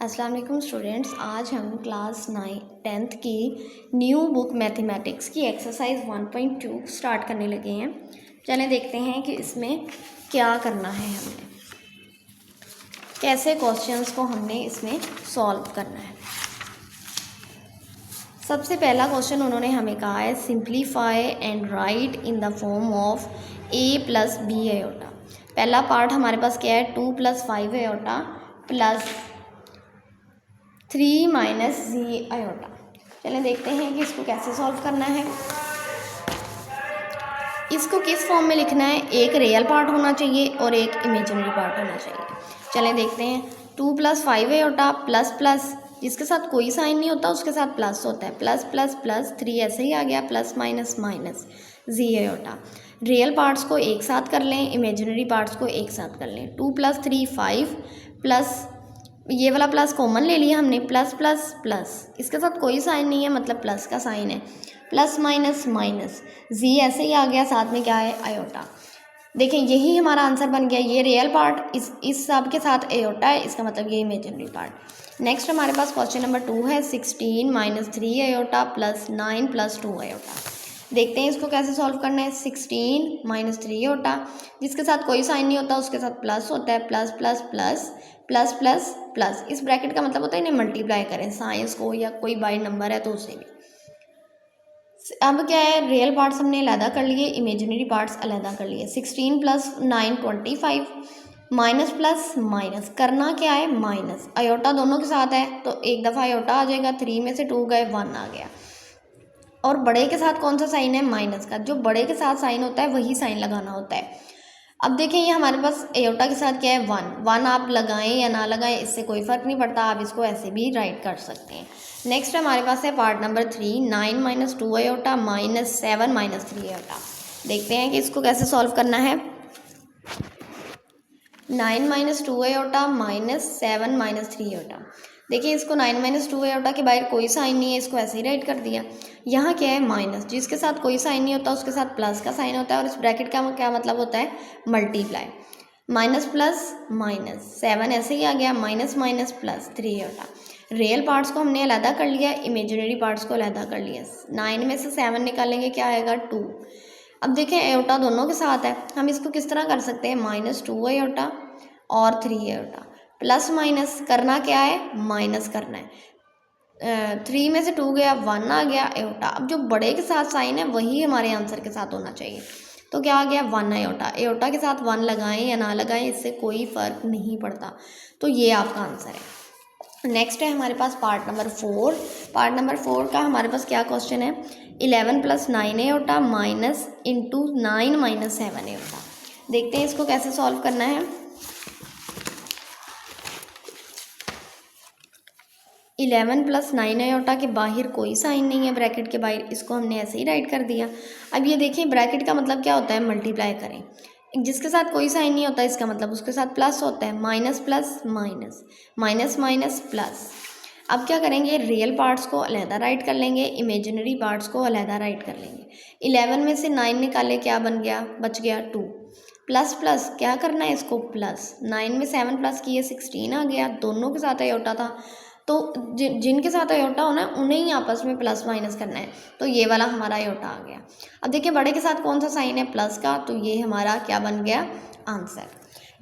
अस्सलाम वालेकुम स्टूडेंट्स, आज हम क्लास 10th की न्यू बुक मैथमेटिक्स की एक्सरसाइज 1.2 स्टार्ट करने लगे हैं। चलें देखते हैं कि इसमें क्या करना है, हमने कैसे क्वेश्चंस को हमने इसमें सॉल्व करना है। सबसे पहला क्वेश्चन उन्होंने हमें कहा है simplify and write in the form of a plus b iota. पहला पार्ट हमारे पास क्या है, 2 + 5 iota plus 3 minus g iota. चलें देखते हैं कि इसको कैसे सॉल्व करना है। इसको किस फॉर्म में लिखना है, एक रियल पार्ट होना चाहिए और एक इमेजिनरी पार्ट होना चाहिए। चलें देखते हैं, 2 + 5 आयोटा प्लस प्लस, जिसके साथ कोई साइन नहीं होता उसके साथ प्लस होता है, प्लस प्लस प्लस 3 ऐसे ही आ गया, plus minus minus g iota. Real parts को एक साथ कर लें, इमेजिनरी पार्ट्स को एक साथ कर लें। 2 + 3 5 प्लस ये वाला प्लस कॉमन ले लिया हमने, प्लस प्लस प्लस, इसके साथ कोई साइन नहीं है मतलब प्लस का साइन है, प्लस माइनस माइनस जी ऐसे ही आ गया, साथ में क्या है आयोटा। देखें यही हमारा आंसर बन गया। ये रियल पार्ट इस सब के साथ आयोटा है, इसका मतलब ये इमेजिनरी पार्ट। नेक्स्ट हमारे पास क्वेश्चन नंबर 2 है 16 - 3 आयोटा प्लस 9 + 2 आयोटा। देखते हैं इसको कैसे सॉल्व करना है। 16 - 3 आयोटा, जिसके साथ कोई साइन नहीं होता उसके साथ प्लस होता है, plus plus plus plus plus plus. इस ब्रैकेट का मतलब होता है इन्हें मल्टीप्लाई करें, साइंस को या कोई बाई नंबर है तो उसे भी। अब क्या है, रियल पार्ट्स हमने अलहदा कर लिए, इमेजिनरी पार्ट्स अलहदा कर लिए। 16 + 9 25, माइनस प्लस माइनस करना क्या है माइनस, आयोटा दोनों के साथ है तो एक दफ़ा आयोटा आ जाएगा, 3 में से 2 गए 1 आ गया। और बड़े के साथ कौन सा साइन है, माइनस का। जो बड़े के साथ साइन होता है वही साइन लगाना होता है। अब देखें ये हमारे पास आयोटा के साथ क्या है 1 आप लगाएं या ना लगाएं इससे कोई फ़र्क नहीं पड़ता, आप इसको ऐसे भी राइट कर सकते हैं। नेक्स्ट हमारे पास है part number 3 9 - 2 iota minus 7 - 3 iota. देखते हैं कि इसको कैसे सॉल्व करना है। 9 - 2 आयोटा माइनस 7 - 3 आयोटा। देखिए इसको 9 - 2 आयोटा के बाहर कोई साइन नहीं है, इसको ऐसे ही राइट कर दिया। यहाँ क्या है माइनस, जिसके साथ कोई साइन नहीं होता उसके साथ प्लस का साइन होता है, और इस ब्रैकेट का क्या मतलब होता है मल्टीप्लाई। माइनस प्लस माइनस 7 ऐसे ही आ गया, minus minus plus 3 iota. Real parts को हमने अलहदा कर लिया, इमेजिनरी पार्ट्स को अलहदा कर लिया। 9 में से 7 निकालेंगे क्या आएगा 2। अब देखें आयोटा दोनों के साथ है, हम इसको किस तरह कर सकते हैं, -2 आयोटा और 3 आयोटा। प्लस माइनस करना क्या है माइनस करना है। 3 में से 2 गया 1 आ गया आयोटा। अब जो बड़े के साथ साइन है वही हमारे आंसर के साथ होना चाहिए, तो क्या आ गया 1 आयोटा। आयोटा के साथ 1 लगाएं या ना लगाएं इससे कोई फ़र्क नहीं पड़ता, तो ये आपका आंसर है। नेक्स्ट है हमारे पास पार्ट नंबर 4। पार्ट नंबर 4 का हमारे पास क्या क्वेश्चन है, 11 + 9 आयोटा माइनस इंटू 9 - 7 आयोटा। देखते हैं इसको कैसे सॉल्व करना है। 11 + 9 आयोटा के बाहर कोई साइन नहीं है, ब्रैकेट के बाहर, इसको हमने ऐसे ही राइट कर दिया। अब ये देखिए ब्रैकेट का मतलब क्या होता है मल्टीप्लाई करें, जिसके साथ कोई साइन नहीं होता इसका मतलब उसके साथ प्लस होता है, minus plus minus minus minus plus. अब क्या करेंगे, रियल पार्ट्स को अलहदा राइट कर लेंगे, इमेजिनरी पार्ट्स को अलहदा राइट कर लेंगे। 11 में से 9 निकाले क्या बन गया, बच गया 2। प्लस प्लस क्या करना है इसको प्लस, 9 में 7 प्लस किए 16 आ गया, दोनों के साथ आयोटा था तो जिनके साथ आयोटा होना है उन्हें ही आपस में प्लस माइनस करना है, तो ये वाला हमारा आयोटा आ गया। अब देखिए बड़े के साथ कौन सा साइन है प्लस का, तो ये हमारा क्या बन गया आंसर।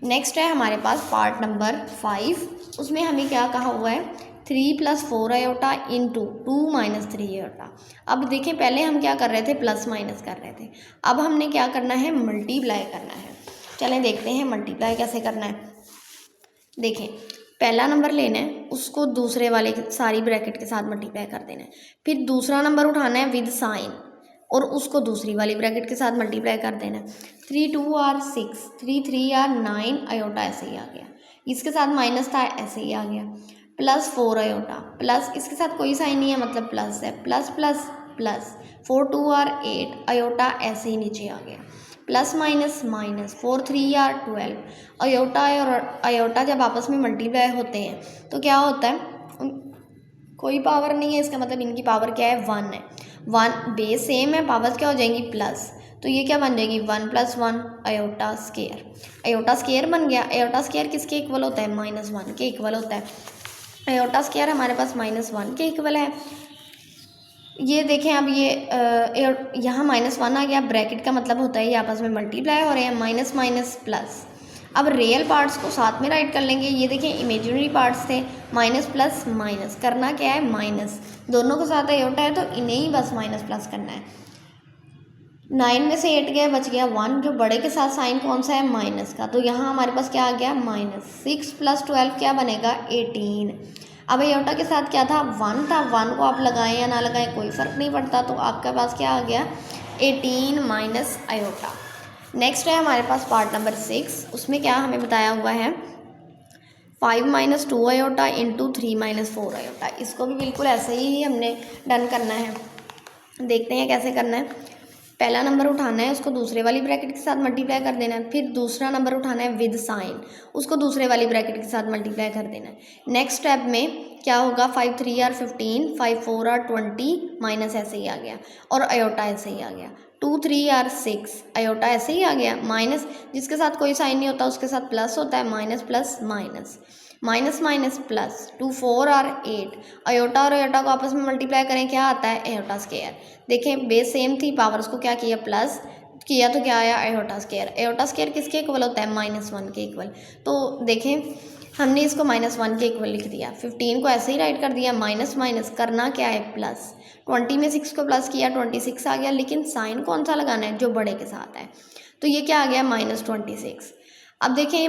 नेक्स्ट है हमारे पास पार्ट नंबर 5, उसमें हमें क्या कहा हुआ है 3 + 4 आयोटा इंटू 2 - 3 आयोटा। अब देखिए पहले हम क्या कर रहे थे प्लस माइनस कर रहे थे, अब हमने क्या करना है मल्टीप्लाई करना है। चलें देखते हैं मल्टीप्लाई कैसे करना है। देखें पहला नंबर लेना है उसको दूसरे वाले सारी ब्रैकेट के साथ मल्टीप्लाई कर देना है, फिर दूसरा नंबर उठाना है विद साइन और उसको दूसरी वाली ब्रैकेट के साथ मल्टीप्लाई कर देना है। 3 2 = 6, 3 3 = 9 आयोटा ऐसे ही आ गया, इसके साथ माइनस था ऐसे ही आ गया, प्लस 4 आयोटा प्लस इसके साथ कोई साइन नहीं है मतलब प्लस है, प्लस प्लस प्लस 4 2 = 8 आयोटा ऐसे ही नीचे आ गया, प्लस माइनस माइनस 4 3 = 12। आयोटा और आयोटा जब आपस में मल्टीप्लाई होते हैं तो क्या होता है, कोई पावर नहीं है, इसका मतलब इनकी पावर क्या है 1 है। 1 बेस सेम है, पावर क्या हो जाएंगी प्लस, तो ये क्या बन जाएगी 1 + 1 आयोटा स्क्वायर। आयोटा स्क्वायर बन गया, आयोटा स्क्वायर किसके इक्वल होता है -1 के इक्वल होता है। आयोटा स्क्वायर हमारे पास -1 के इक्वल है। ये देखें अब ये यहाँ -1 आ गया, ब्रैकेट का मतलब होता है ये आपस में मल्टीप्लाई हो रहे हैं, माइनस माइनस प्लस। अब रियल पार्ट्स को साथ में राइट कर लेंगे। ये देखें इमेजिनरी पार्ट्स थे, माइनस प्लस माइनस, करना क्या है माइनस, दोनों के साथ आयोटा है तो इन्हें ही बस माइनस प्लस करना है। 9 में से 8 गया, बच गया 1, जो बड़े के साथ साइन कौन सा है माइनस का, तो यहाँ हमारे पास क्या आ गया -6 + 12 क्या बनेगा 18। अब आयोटा के साथ क्या था 1 था, 1 को आप लगाएं या ना लगाएं कोई फ़र्क नहीं पड़ता, तो आपके पास क्या आ गया 18 माइनस आयोटा। नेक्स्ट है हमारे पास पार्ट नंबर 6, उसमें क्या हमें बताया हुआ है 5 - 2 आयोटा इंटू 3 - 4 आयोटा। इसको भी बिल्कुल ऐसे ही हमने डन करना है। देखते हैं कैसे करना है। पहला नंबर उठाना है, उसको दूसरे वाली ब्रैकेट के साथ मल्टीप्लाई कर देना है। फिर दूसरा नंबर उठाना है विद साइन, उसको दूसरे वाली ब्रैकेट के साथ मल्टीप्लाई कर देना है। नेक्स्ट स्टेप में क्या होगा 5 3 आर 15, 5 4 आर 20, माइनस ऐसे ही आ गया, और आयोटा ऐसे ही आ गया। 2 3 आर 6, आयोटा ऐसे ही आ गया, माइनस जिसके साथ कोई साइन नहीं होता उसके साथ प्लस होता है, minus plus minus, minus minus plus. 2 4 are 8, iota और आयोटा को आपस में मल्टीप्लाई करें क्या आता है आयोटा स्क्वायर। देखें बेस सेम थी, पावर्स को क्या किया प्लस किया तो क्या आया आयोटा स्क्वायर। आयोटा स्क्वायर किसके इक्वल होता है -1 के इक्वल। तो देखें हमने इसको -1 के इक्वल लिख दिया, 15 को ऐसे ही राइट कर दिया, माइनस माइनस करना क्या है प्लस। 20 में 6 को प्लस किया 26 आ गया, लेकिन साइन कौन सा लगाना है जो बड़े के साथ है, तो ये क्या आ गया -26। अब देखें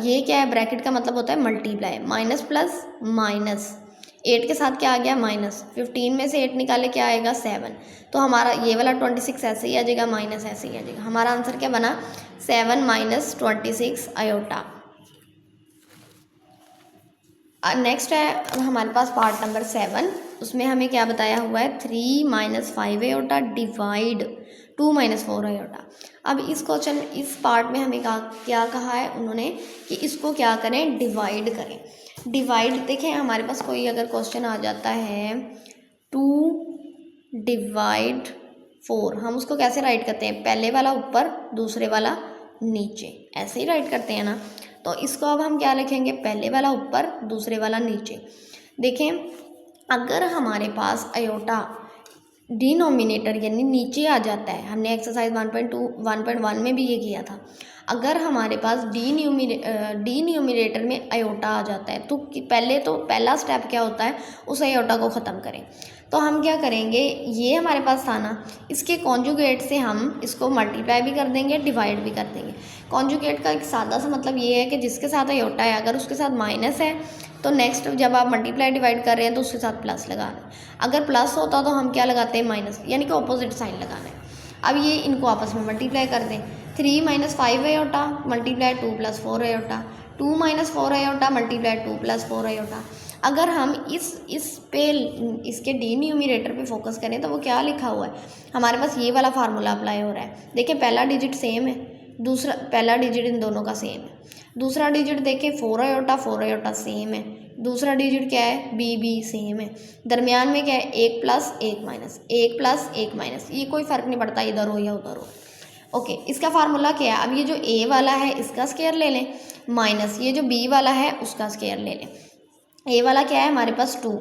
ये क्या है, ब्रैकेट का मतलब होता है मल्टीप्लाई, माइनस प्लस माइनस, 8 के साथ क्या आ गया माइनस, 15 में से 8 निकाले क्या आएगा 7, तो हमारा ये वाला 26 ऐसे ही आ जाएगा, माइनस ऐसे ही आ जाएगा। हमारा आंसर क्या बना 7 - 26 आयोटा। नेक्स्ट है अब हमारे पास पार्ट नंबर 7, उसमें हमें क्या बताया हुआ है 3 - 5 आयोटा डिवाइड 2 - 4 आयोटा। अब इस क्वेश्चन इस पार्ट में हमें क्या कहा है उन्होंने कि इसको क्या करें डिवाइड करें। डिवाइड देखें हमारे पास कोई अगर क्वेश्चन आ जाता है 2 डिवाइड 4, हम उसको कैसे राइट करते हैं, पहले वाला ऊपर दूसरे वाला नीचे, ऐसे ही राइट करते हैं ना। तो इसको अब हम क्या लिखेंगे, पहले वाला ऊपर दूसरे वाला नीचे। देखें अगर हमारे पास आयोटा डिनोमिनेटर यानी नीचे आ जाता है, हमने एक्सरसाइज 1.1 में भी ये किया था, अगर हमारे पास डिन्यूमिनेटर में आयोटा आ जाता है तो पहला स्टेप क्या होता है उस आयोटा को ख़त्म करें। तो हम क्या करेंगे, ये हमारे पास था ना, इसके कॉन्जुगेट से हम इसको मल्टीप्लाई भी कर देंगे डिवाइड भी कर देंगे। कॉन्जुगेट का एक सादा सा मतलब ये है कि जिसके साथ आयोटा है अगर उसके साथ माइनस है तो नेक्स्ट जब आप मल्टीप्लाई डिवाइड कर रहे हैं तो उसके साथ प्लस लगाना है, अगर प्लस होता तो हम क्या लगाते हैं माइनस, यानी कि ऑपोजिट साइन लगाना है। अब ये इनको आपस में मल्टीप्लाई कर दें, 3 - 5 iota multiply 2 + 4 iota, 2 - 4 iota multiply 2 + 4 iota. अगर हम इस पे इसके डिन्यूमिनेटर पे फोकस करें तो वो क्या लिखा हुआ है, हमारे पास ये वाला फार्मूला अप्लाई हो रहा है। देखिए पहला डिजिट सेम है, दूसरा पहला डिजिट इन दोनों का सेम है, दूसरा डिजिट देखें 4 आयोटा सेम है, दूसरा डिजिट क्या है बी सेम है, दरमियान में क्या है 1 + 1 - 1 + 1 - ये कोई फ़र्क नहीं पड़ता इधर हो या उधर हो। ओके इसका फार्मूला क्या है, अब ये जो ए वाला है इसका स्क्वायर ले लें, माइनस ये जो बी वाला है उसका स्क्वायर ले लें। ए वाला क्या है हमारे पास 2,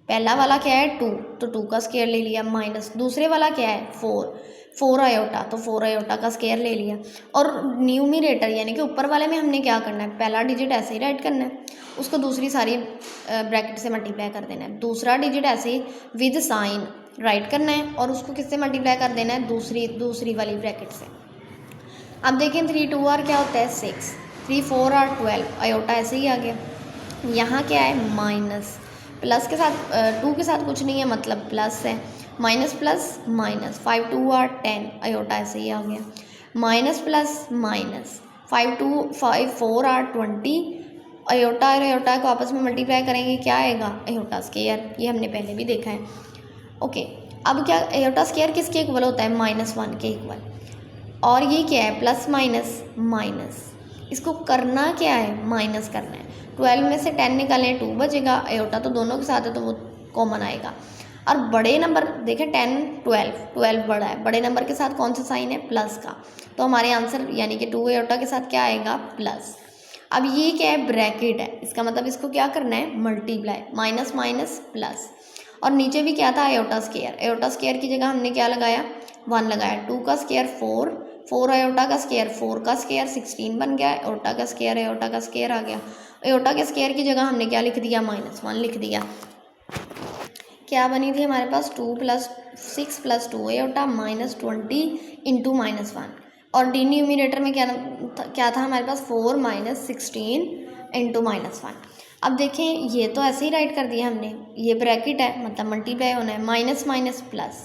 पहला वाला क्या है 2 तो 2 का स्क्वायर ले लिया, माइनस दूसरे वाला क्या है 4 आयोटा तो 4 आयोटा का स्क्वायर ले लिया। और न्यूमिनेटर यानी कि ऊपर वाले में हमने क्या करना है, पहला डिजिट ऐसे ही राइट करना है, उसको दूसरी सारी ब्रैकेट से मल्टीप्लाई कर देना है, दूसरा डिजिट ऐसे ही विद साइन राइट करना है और उसको किससे मल्टीप्लाई कर देना है दूसरी वाली ब्रैकेट से। अब देखें 3 2 आर क्या होता है 6, 3 4 आर 12, आयोटा ऐसे ही आ गया। यहाँ क्या है माइनस, प्लस के साथ 2 के साथ कुछ नहीं है मतलब प्लस है, minus plus minus, 5 2 are 10, iota ऐसे ही आ गया, minus plus minus, 5 4 are 20, iota और आयोटा को आपस में मल्टीप्लाई करेंगे क्या आएगा आयोटा स्क्वायर, ये हमने पहले भी देखा है। ओके अब क्या आयोटा स्क्वायर किसके इक्वल होता है -1 के इक्वल, और ये क्या है प्लस माइनस माइनस, इसको करना क्या है माइनस करना है। 12 में से 10 निकालें 2 बचेगा, आयोटा तो दोनों के साथ है तो वो कॉमन आएगा। और बड़े नंबर देखें 10 12 बड़ा है, बड़े नंबर के साथ कौन सा साइन है प्लस का, तो हमारे आंसर यानी कि 2 आयोटा के साथ क्या आएगा प्लस। अब ये क्या है, ब्रैकेट है, इसका मतलब इसको क्या करना है, मल्टीप्लाई, माइनस माइनस प्लस, और नीचे भी क्या था, आयोटा स्क्वायर, आयोटा स्क्वायर की जगह हमने क्या लगाया, 1 लगाया, 2 का स्क्वायर 4, 4 आयोटा का स्क्वायर 4 का स्क्वायर 16 बन गया, आयोटा का स्क्वायर आयोटा का स्क्वायर आ गया, आयोटा के स्क्वायर की जगह हमने क्या लिख दिया, -1 लिख दिया। क्या बनी थी हमारे पास, 2 + 6 + 2 आयोटा -20 इंटू -1, और डिनोमिनेटर में क्या था हमारे पास, 4 - 16 इंटू -1। अब देखें ये तो ऐसे ही राइट कर दिया हमने, ये ब्रैकेट है मतलब मल्टीप्लाई होना है, माइनस माइनस प्लस,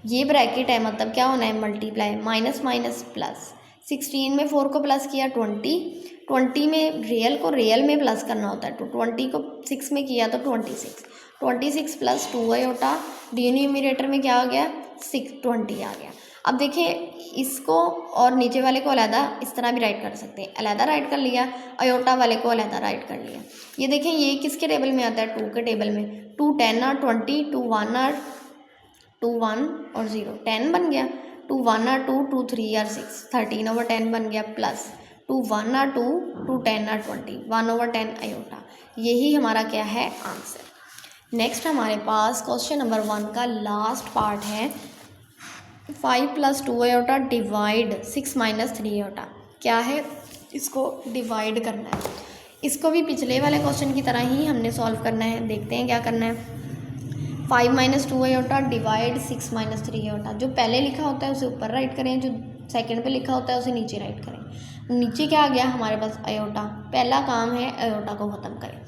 ये ब्रैकेट है मतलब क्या होना है, मल्टीप्लाई, माइनस माइनस प्लस, 16 में 4 को प्लस किया 20 में रियल को रियल में प्लस करना होता है, तो 20 को 6 में किया तो 26 + 2 आयोटा, डिनोमिनेटर में क्या आ गया, 20 आ गया। अब देखिए इसको और नीचे वाले को अलहदा इस तरह भी राइट कर सकते हैं, अलहदा राइट कर लिया, आयोटा वाले को अलहदा राइट कर लिया। ये देखें ये किसके टेबल में आता है, 2 के टेबल में, 2 10 और 20, 2 1 और 2 1 और 0 10 बन गया, 2 1 और 2 2 3 और 6 13/10 बन गया, प्लस 2 1 और 2 2 10 और 20 1/10 आयोटा। यही हमारा क्या है, आंसर। नेक्स्ट हमारे पास क्वेश्चन नंबर 1 का लास्ट पार्ट है, 5 + 2 आयोटा डिवाइड 6 - 3 आयोटा। क्या है, इसको डिवाइड करना है, इसको भी पिछले वाले क्वेश्चन की तरह ही हमने सॉल्व करना है। देखते हैं क्या करना है, 5 - 2 आयोटा डिवाइड 6 - 3 आयोटा। जो पहले लिखा होता है उसे ऊपर राइट करें, जो सेकंड पे लिखा होता है उसे नीचे राइट करें। नीचे क्या आ गया हमारे पास, आयोटा, पहला काम है आयोटा को ख़त्म करें।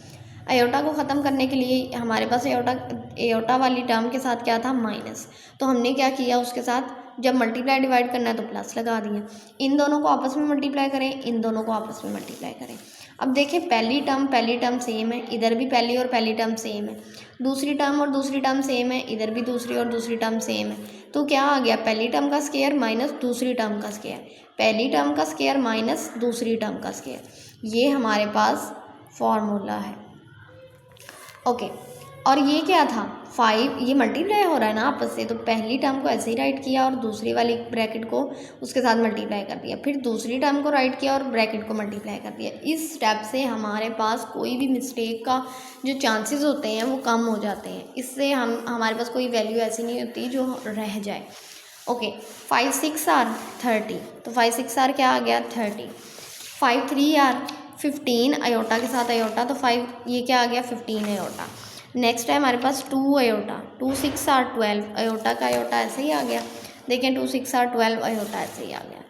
आयोटा को ख़त्म करने के लिए हमारे पास आयोटा वाली टर्म के साथ क्या था, माइनस, तो हमने क्या किया, उसके साथ जब मल्टीप्लाई डिवाइड करना है तो प्लस लगा दिया। इन दोनों को आपस में मल्टीप्लाई करें, इन दोनों को आपस में मल्टीप्लाई करें। अब देखें पहली टर्म सेम है, इधर भी पहली और पहली टर्म सेम है, दूसरी टर्म और दूसरी टर्म सेम है, इधर भी दूसरी और दूसरी टर्म सेम है, तो क्या आ गया, पहली टर्म का स्क्वायर माइनस दूसरी टर्म का स्क्वायर, पहली टर्म का स्क्वायर माइनस दूसरी टर्म का स्क्वायर, ये हमारे पास फॉर्मूला है। ओके, और ये क्या था, 5, ये मल्टीप्लाई हो रहा है ना आपस से, तो पहली टर्म को ऐसे ही राइट किया और दूसरी वाली ब्रैकेट को उसके साथ मल्टीप्लाई कर दिया, फिर दूसरी टर्म को राइट किया और ब्रैकेट को मल्टीप्लाई कर दिया। इस स्टेप से हमारे पास कोई भी मिस्टेक का जो चांसेस होते हैं वो कम हो जाते हैं, इससे हमारे पास कोई वैल्यू ऐसी नहीं होती जो रह जाए। ओके, 5 6 आर 30, तो 5 6 आर क्या आ गया, 30, 5 3 आर 15 आयोटा के साथ आयोटा, तो 5 ये क्या आ गया, 15 आयोटा। नेक्स्ट है हमारे पास 2 आयोटा, 2 6 आर 12 आयोटा का आयोटा ऐसे ही आ गया, देखें 2 6 आर 12 आयोटा ऐसे ही आ गया।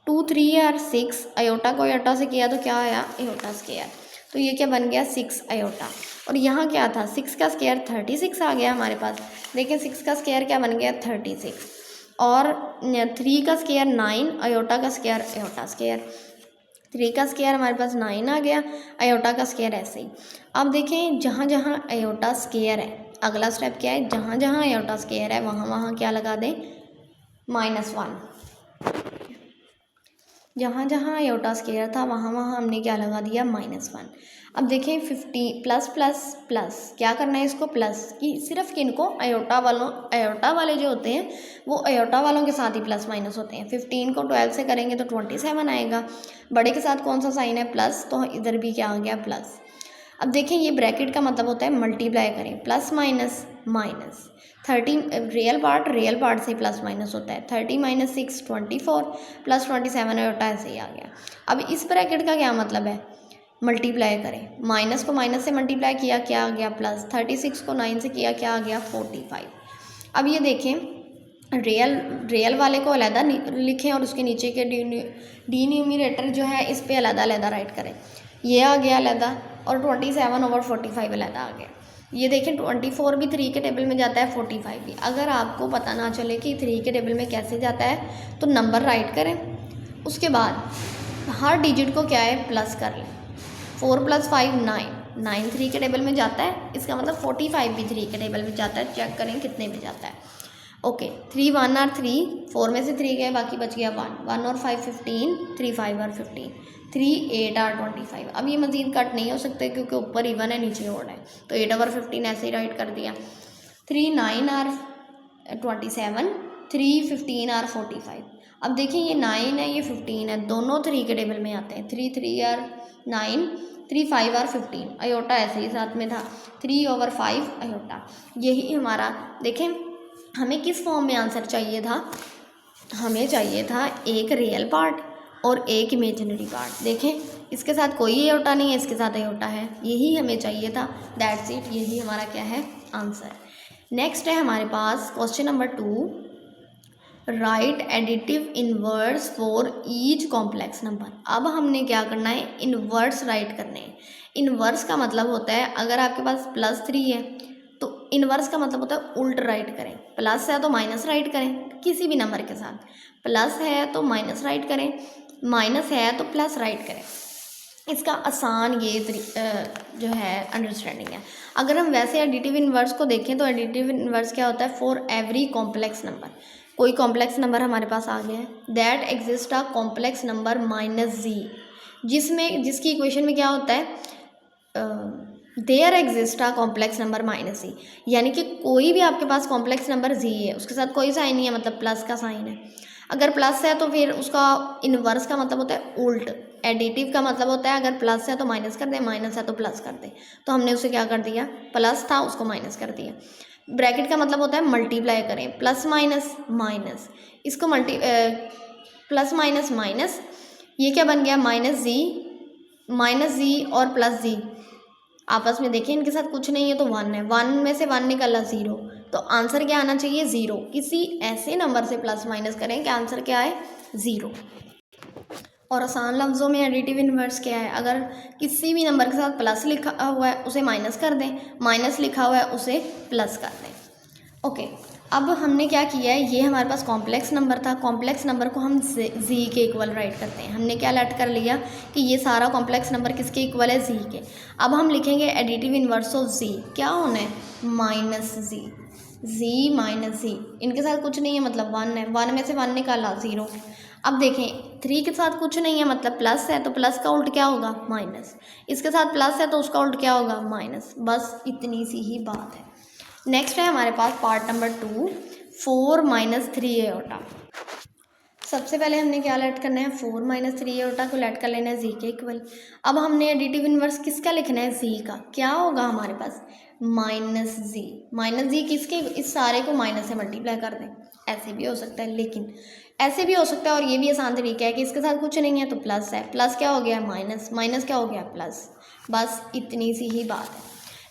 2 3 आर 6 आयोटा को आयोटा से किया तो क्या आया, आयोटा स्क्वायर, तो ये क्या बन गया, 6 आयोटा, और यहाँ क्या था, 6 का स्क्वायर 36 आ गया हमारे पास, देखें 6 का स्क्वायर क्या बन गया, 36, और 3 का स्क्वायर 9 आयोटा का स्क्वायर आयोटा स्क्वायर, 3 का स्क्वायर हमारे पास 9 आ गया, आयोटा का स्क्वायर ऐसे ही। अब देखें जहाँ जहाँ आयोटा स्क्वायर है, अगला स्टेप क्या है, जहाँ जहाँ आयोटा स्क्वायर है वहाँ वहाँ क्या लगा दें, -1, जहाँ जहाँ आयोटा स्क्वायर था वहाँ वहाँ हमने क्या लगा दिया, -1। अब देखें 50 प्लस प्लस प्लस, क्या करना है इसको प्लस, कि सिर्फ किनको, आयोटा वाले जो होते हैं वो आयोटा वालों के साथ ही प्लस माइनस होते हैं। 15 को 12 से करेंगे तो 27 आएगा, बड़े के साथ कौन सा साइन है, प्लस, तो इधर भी क्या आ गया, प्लस। अब देखें ये ब्रैकेट का मतलब होता है मल्टीप्लाई करें, plus minus minus, 30 real part से प्लस माइनस होता है, 30 - 6 24 प्लस 27 आयोटा ऐसे ही आ गया। अब इस ब्रैकेट का क्या मतलब है, मल्टीप्लाई करें, माइनस को माइनस से मल्टीप्लाई किया क्या आ गया, प्लस, 36 को 9 से किया क्या आ गया, 45। अब ये देखें रियल वाले को अलहदा लिखें और उसके नीचे के डिनोमिनेटर जो है इस पे अलहदा राइट करें, ये आ गया अलहदा, और 27/45 अलहदा आ गया। ये देखें 24 भी 3 के टेबल में जाता है, 45 भी। अगर आपको पता ना चले कि 3 के टेबल में कैसे जाता है तो नंबर राइट करें, उसके बाद हर डिजिट को क्या है, प्लस कर लें, 4 + 5 9 3 के टेबल में जाता है, इसका मतलब 45 भी 3 के टेबल में जाता है, चेक करें कितने में जाता है। ओके, 3 1 और 3, 4 में से 3 गए, बाकी बच गया 1 और 5 15, 3 5 और 15, 3 8 और 25। अब ये मज़ीद कट नहीं हो सकते क्योंकि ऊपर इवन है नीचे ओड है, तो 8/15 ऐसे ही राइट कर दिया। 3 9 और 27 3, 15 और 45। अब देखिए ये 9 है, ये 15 है, दोनों 3 के टेबल में आते हैं। 3, 3 और 9, 3, 5 और 15। अयोटा ऐसे ही साथ में था, 3/5 अयोटा। यही हमारा, देखें हमें किस फॉर्म में आंसर चाहिए था, हमें चाहिए था एक रियल पार्ट और एक इमेजिनरी पार्ट। देखें इसके साथ कोई अयोटा नहीं है, इसके साथ अयोटा है, यही हमें चाहिए था। दैट्स इट, यही हमारा क्या है, आंसर। नेक्स्ट है हमारे पास question number 2, right additive inverse for each complex number. अब हमने क्या करना है, इनवर्स राइट करने हैं। इनवर्स का मतलब होता है, अगर आपके पास +3 है तो इनवर्स का मतलब होता है उल्ट राइट करें। प्लस है तो माइनस राइट करें, किसी भी नंबर के साथ। प्लस है तो माइनस राइट करें, माइनस है तो प्लस राइट करें। इसका आसान ये जो है अंडरस्टैंडिंग है। अगर हम वैसे एडिटिव इनवर्स को देखें तो एडिटिव इनवर्स क्या होता है, फॉर एवरी कॉम्प्लेक्स नंबर। कोई कॉम्प्लेक्स नंबर हमारे पास आ गया है, that exist a complex number -z, जिसकी इक्वेशन में क्या होता है, there exist a complex number -z, यानी कि कोई भी आपके पास कॉम्प्लेक्स नंबर z है, उसके साथ कोई साइन नहीं है, मतलब प्लस का साइन है। अगर प्लस है तो फिर उसका इनवर्स का मतलब होता है उल्ट। एडिटिव का मतलब होता है अगर प्लस है तो माइनस कर दें, माइनस है तो प्लस कर दें। तो हमने उसे क्या कर दिया, प्लस था उसको माइनस कर दिया। ब्रैकेट का मतलब होता है मल्टीप्लाई करें, प्लस माइनस माइनस, इसको प्लस माइनस माइनस, ये क्या बन गया, -z और +z आपस में देखें इनके साथ कुछ नहीं है तो 1 है, 1 में से 1 निकला 0, तो आंसर क्या आना चाहिए, 0। किसी ऐसे नंबर से प्लस माइनस करें कि आंसर क्या है, 0। और आसान लफ्ज़ों में एडिटिव इनवर्स क्या है, अगर किसी भी नंबर के साथ प्लस लिखा हुआ है उसे माइनस कर दें, माइनस लिखा हुआ है उसे प्लस कर दें। ओके, अब हमने क्या किया है, ये हमारे पास कॉम्प्लेक्स नंबर था, कॉम्प्लेक्स नंबर को हम z के इक्वल राइट करते हैं। हमने क्या लेट कर लिया कि ये सारा कॉम्प्लेक्स नंबर किसके इक्वल है, z के। अब हम लिखेंगे एडिटिव इनवर्स ऑफ z, क्या होना है, -z, z माइनस z, इनके साथ कुछ नहीं है मतलब 1 है, 1 में से 1 निकाला 0। अब देखें 3 के साथ कुछ नहीं है मतलब प्लस है, तो प्लस का उल्ट क्या होगा, माइनस। इसके साथ प्लस है तो उसका उल्ट क्या होगा, माइनस। बस इतनी सी ही बात है। नेक्स्ट है हमारे पास पार्ट नंबर 2, 4 - 3 अयोटा। सबसे पहले हमने क्या लेट करना है, 4 - 3 अयोटा को लेट कर लेना है z के इक्वल। अब हमने एडिटिव इनवर्स किसका लिखना है, z का। क्या होगा हमारे पास, -z किसके, इस सारे को माइनस से मल्टीप्लाई कर दें। ऐसे भी हो सकता है, लेकिन ऐसे भी हो सकता है, और ये भी आसान तरीका है कि इसके साथ कुछ नहीं है तो प्लस है, प्लस क्या हो गया, माइनस, माइनस क्या हो गया, प्लस। बस इतनी सी ही बात है।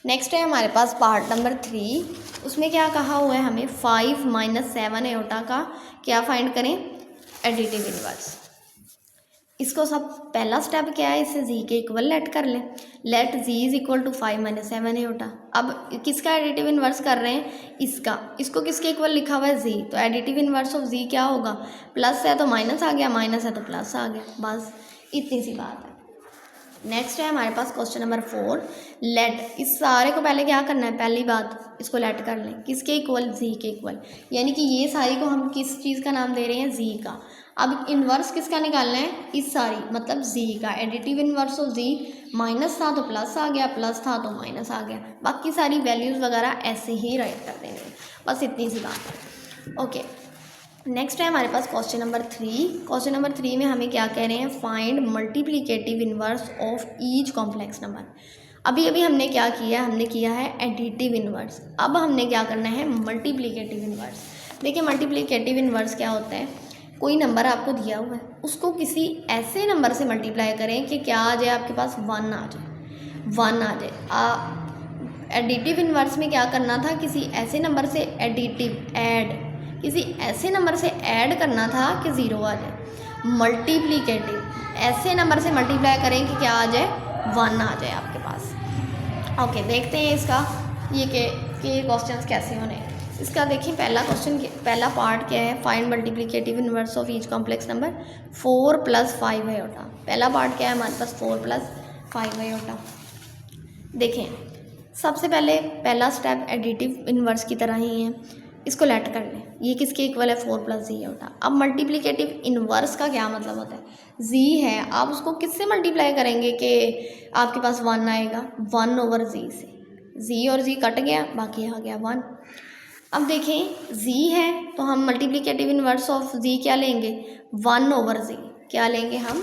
नेक्स्ट है हमारे पास पार्ट नंबर 3, उसमें क्या कहा हुआ है हमें, 5 - 7 अयोटा का क्या फाइंड करें, एडिटिव इनवर्स। इसको सब पहला स्टेप क्या है, इसे z के इक्वल लेट कर लें। Let z is equal to 5 - 7 iota. अब किसका एडिटिव इनवर्स कर रहे हैं, इसका। इसको किसके इक्वल लिखा हुआ है, z, तो एडिटिव इनवर्स ऑफ z क्या होगा, प्लस है तो माइनस आ गया, माइनस है तो प्लस आ गया। बस इतनी सी बात है। नेक्स्ट है हमारे पास क्वेश्चन नंबर 4, लेट। इस सारे को पहले क्या करना है, पहली बात इसको लेट कर लें, किसके इक्वल, z के इक्वल, यानी कि ये सारी को हम किस चीज़ का नाम दे रहे हैं, z का। अब इन्वर्स किसका निकालना है, इस सारी मतलब z का। Additive inverse of z, minus था तो प्लस आ गया, प्लस था तो माइनस आ गया। बाकी सारी वैल्यूज़ वगैरह ऐसे ही राइट कर देंगे, बस इतनी सी बात है। ओके, नेक्स्ट है हमारे पास क्वेश्चन नंबर 3। क्वेश्चन नंबर 3 में हमें क्या कह रहे हैं, find multiplicative inverse of each complex number. अभी अभी हमने क्या किया, हमने किया है एडिटिव इनवर्स। अब हमने क्या करना है, मल्टीप्लिकेटिव इनवर्स। देखिए मल्टीप्लिकेटिव इनवर्स क्या होता है, कोई नंबर आपको दिया हुआ है, उसको किसी ऐसे नंबर से मल्टीप्लाई करें कि क्या आ जाए, आपके पास 1 आ जाए, 1 आ जाए। एडिटिव इनवर्स में क्या करना था, किसी ऐसे नंबर से किसी ऐसे नंबर से ऐड करना था कि 0 आ जाए। मल्टीप्लिकेटिव ऐसे नंबर से मल्टीप्लाई करें कि क्या आ जाए, 1 आ जाए आपके पास। ओके, देखते हैं इसका ये के क्वेश्चंस कैसे होने हैं। इसका देखिए पहला क्वेश्चन, पहला पार्ट क्या है, find multiplicative inverse of each complex number 4 + 5 iota. पहला पार्ट क्या है हमारे पास, 4 + 5 अयोटा। देखें सबसे पहले पहला स्टेप एडिटिव इनवर्स की तरह ही है, इसको लेट कर लें। ये किसके इक्वल है, 4 + z होता। अब मल्टीप्लिकेटिव इनवर्स का क्या मतलब होता है, z है, आप उसको किससे मल्टीप्लाई करेंगे कि आपके पास 1 आएगा, 1/z से। z और z कट गया, बाकी आ गया 1। अब देखें z है तो हम मल्टीप्लिकेटिव इनवर्स ऑफ z क्या लेंगे, 1/z। क्या लेंगे हम,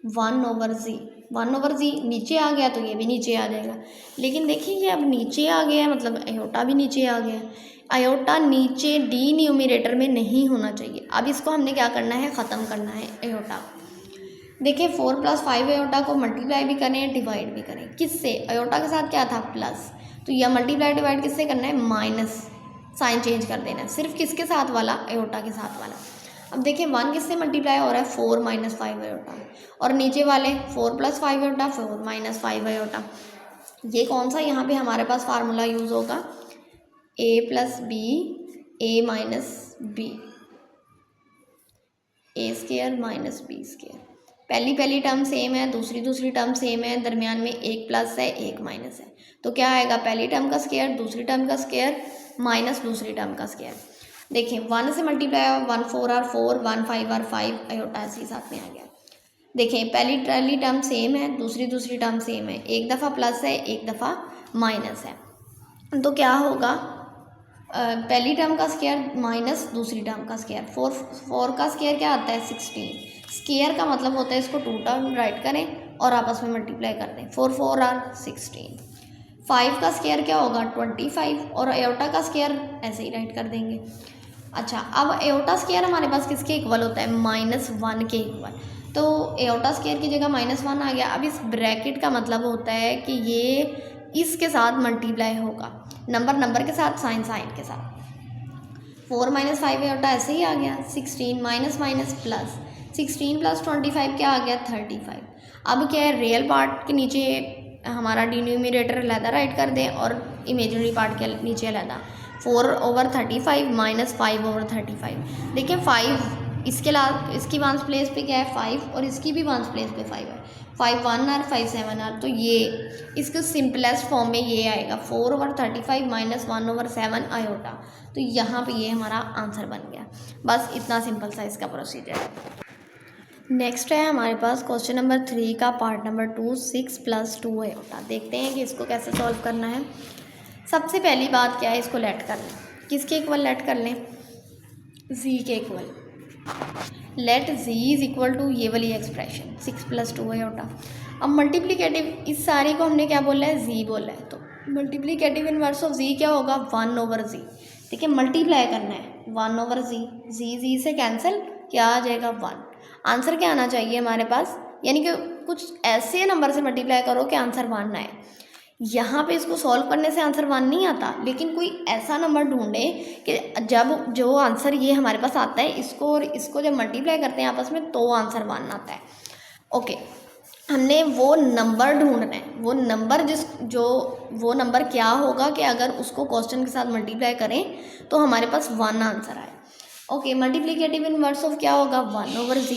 1/z। 1/z नीचे आ गया तो ये भी नीचे आ जाएगा। लेकिन देखिए ये अब नीचे आ गया है, मतलब अयोटा भी नीचे आ गया है। अयोटा नीचे डी न्यूमरेटर में नहीं होना चाहिए। अब इसको हमने क्या करना है, ख़त्म करना है अयोटा। देखिए 4 + 5 अयोटा को मल्टीप्लाई भी करें डिवाइड भी करें, किससे, अयोटा के साथ क्या था प्लस, तो यह मल्टीप्लाई डिवाइड किससे करना है, माइनस, साइन चेंज कर देना है, सिर्फ किसके साथ वाला, अयोटा के साथ वाला। अब देखिए 1 किससे मल्टीप्लाई हो रहा है, 4 - 5 अयोटा, और नीचे वाले 4 + 5 अयोटा, 4 - 5 अयोटा। ये कौन सा यहाँ पे हमारे पास फार्मूला यूज़ होगा, a + b a - b, a² - b²। पहली टर्म सेम है, दूसरी टर्म सेम है, दरमियान में एक प्लस है एक माइनस है, तो क्या आएगा, पहली टर्म का स्क्वायर, दूसरी टर्म का स्क्वायर माइनस दूसरी टर्म का स्क्वायर। देखिए 1 से मल्टीप्लाई हुआ, 1 4 R 4, 1 5 R 5, अयोटा ऐसे ही साथ में आ गया। देखें पहली टर्म सेम है, दूसरी टर्म सेम है, एक दफ़ा प्लस है एक दफ़ा माइनस है, तो क्या होगा, पहली टर्म का स्क्वायर माइनस दूसरी टर्म का स्क्वायर। 4 का स्क्वायर क्या आता है, 16। स्क्वायर का मतलब होता है इसको 2 टर्म राइट करें और आपस में मल्टीप्लाई कर दें, 4 4 R 16। 5 का स्क्वायर क्या होगा, 25, और अयोटा का स्क्वायर ऐसे ही राइट कर देंगे। अच्छा अब अयोटा स्क्वायर हमारे पास किसके इक्वल होता है, -1 के इक्वल, तो अयोटा स्क्वायर की जगह -1 आ गया। अब इस ब्रैकेट का मतलब होता है कि ये इसके साथ मल्टीप्लाई होगा, नंबर के साथ, साइन के साथ। 4 - 5 अयोटा ऐसे ही आ गया, 16 माइनस माइनस प्लस, 16 + 25 क्या आ गया, 35। अब क्या है, रियल पार्ट के नीचे हमारा डिनोमिनेटर अलहदा राइट कर दें और इमेजिनरी पार्ट के नीचे अलहदा, 4/35 - 5/35। देखिए 5 इसकी वंस प्लेस पे क्या है 5, और इसकी भी वंस प्लेस पे 5 है, 5 1 R 5 7 R, तो ये इसके सिंपलेस्ट फॉर्म में ये आएगा 4/35 - 1/7 अयोटा। तो यहाँ पे ये हमारा आंसर बन गया। बस इतना सिंपल सा इसका प्रोसीजर है। नेक्स्ट है हमारे पास क्वेश्चन नंबर 3 का पार्ट नंबर 2, 6 + 2 अयोटा। देखते हैं कि इसको कैसे सॉल्व करना है। सबसे पहली बात क्या है, इसको लेट कर लें, किसके इक्वल लेट कर लें, z के इक्वल। लेट z = ये वाली एक्सप्रेशन 6 + 2 अयोटा। अब मल्टीप्लिकेटिव इस सारी को हमने क्या बोला है, z बोला है, तो मल्टीप्लिकेटिव इनवर्स ऑफ z क्या होगा, 1/z। देखिए मल्टीप्लाई करना है 1/z, z से कैंसिल, क्या आ जाएगा 1। आंसर क्या आना चाहिए हमारे पास, यानी कि कुछ ऐसे नंबर से मल्टीप्लाई करो कि आंसर 1 आए। यहाँ पे इसको सॉल्व करने से आंसर 1 नहीं आता, लेकिन कोई ऐसा नंबर ढूंढें कि जब जो आंसर ये हमारे पास आता है इसको और इसको जब मल्टीप्लाई करते हैं आपस में तो आंसर 1 आता है। ओके, हमने वो नंबर ढूंढना है, वो नंबर क्या होगा कि अगर उसको क्वेश्चन के साथ मल्टीप्लाई करें तो हमारे पास 1 आंसर आए। ओके, मल्टीप्लिकेटिव इनवर्स ऑफ क्या होगा, 1/z।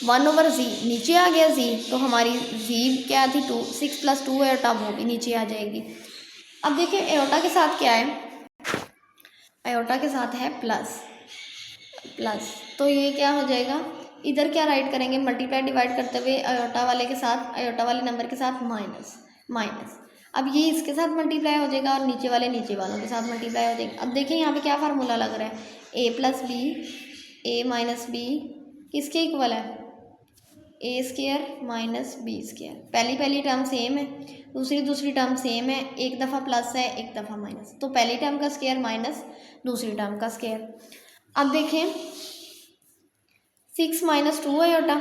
1/z नीचे आ गया z, तो हमारी z क्या थी 2, 6 + 2 अयोटा, वो भी नीचे आ जाएगी। अब देखिए अयोटा के साथ क्या है, अयोटा के साथ है प्लस, तो ये क्या हो जाएगा, इधर क्या राइट करेंगे, मल्टीप्लाई डिवाइड करते हुए अयोटा वाले के साथ, अयोटा वाले नंबर के साथ माइनस। अब ये इसके साथ मल्टीप्लाई हो जाएगा और नीचे वालों के साथ मल्टीप्लाई हो जाएगा। अब देखिए यहाँ पे क्या फार्मूला लग रहा है, a + b a - b किसके इक्वल है, a² - b²। पहली टर्म सेम है, दूसरी टर्म सेम है, एक दफ़ा प्लस है एक दफ़ा माइनस, तो पहली टर्म का स्क्वायर माइनस दूसरी टर्म का स्क्वायर। अब देखें 6 - 2 अयोटा,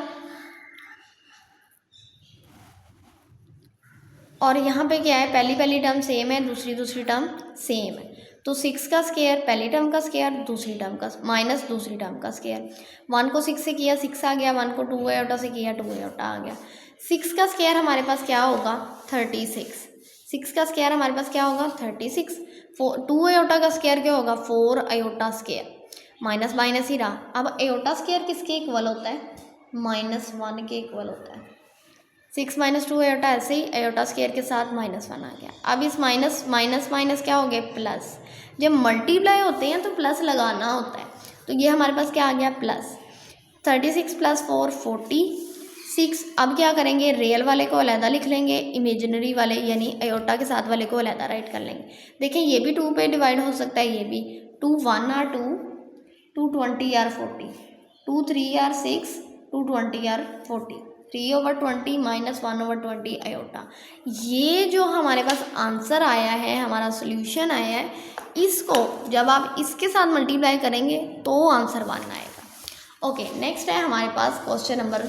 और यहाँ पे क्या है, पहली टर्म सेम है, दूसरी टर्म सेम है, तो 6 का स्क्वायर पहली टर्म का स्क्वायर, दूसरी टर्म का माइनस दूसरी टर्म का स्क्वायर। 1 को 6 से किया 6 आ गया, 1 को 2 अयोटा से किया 2 अयोटा आ गया। 6 का स्क्वायर हमारे पास क्या होगा, 36। 6 का स्क्वायर हमारे पास क्या होगा, 36। 2 अयोटा का स्क्वायर क्या होगा, 4 अयोटा स्क्वायर, माइनस माइनस ही रहा। अब अयोटा स्क्वायर किसके इक्वल होता है, -1 के इक्वल होता है। 6 - 2 अयोटा, ऐसे ही अयोटा स्क्वायर के साथ -1 आ गया। अब इस माइनस क्या हो गया, प्लस। जब मल्टीप्लाई होते हैं तो प्लस लगाना होता है, तो ये हमारे पास क्या आ गया, प्लस। 36 + 4 40, 6। अब क्या करेंगे, रियल वाले को अलहदा लिख लेंगे, इमेजिनरी वाले यानी अयोटा के साथ वाले को अलहदा राइट कर लेंगे। देखें ये भी 2 पे डिवाइड हो सकता है, ये भी 2 1 are 2, 2 20 are 40, 2 3 are 6, 2 20 are 40, 3/20 minus 1/20 iota. ये जो हमारे पास आंसर आया है, हमारा सोल्यूशन आया है, इसको जब आप इसके साथ मल्टीप्लाई करेंगे तो आंसर 1 आएगा। ओके, नेक्स्ट है हमारे पास क्वेश्चन नंबर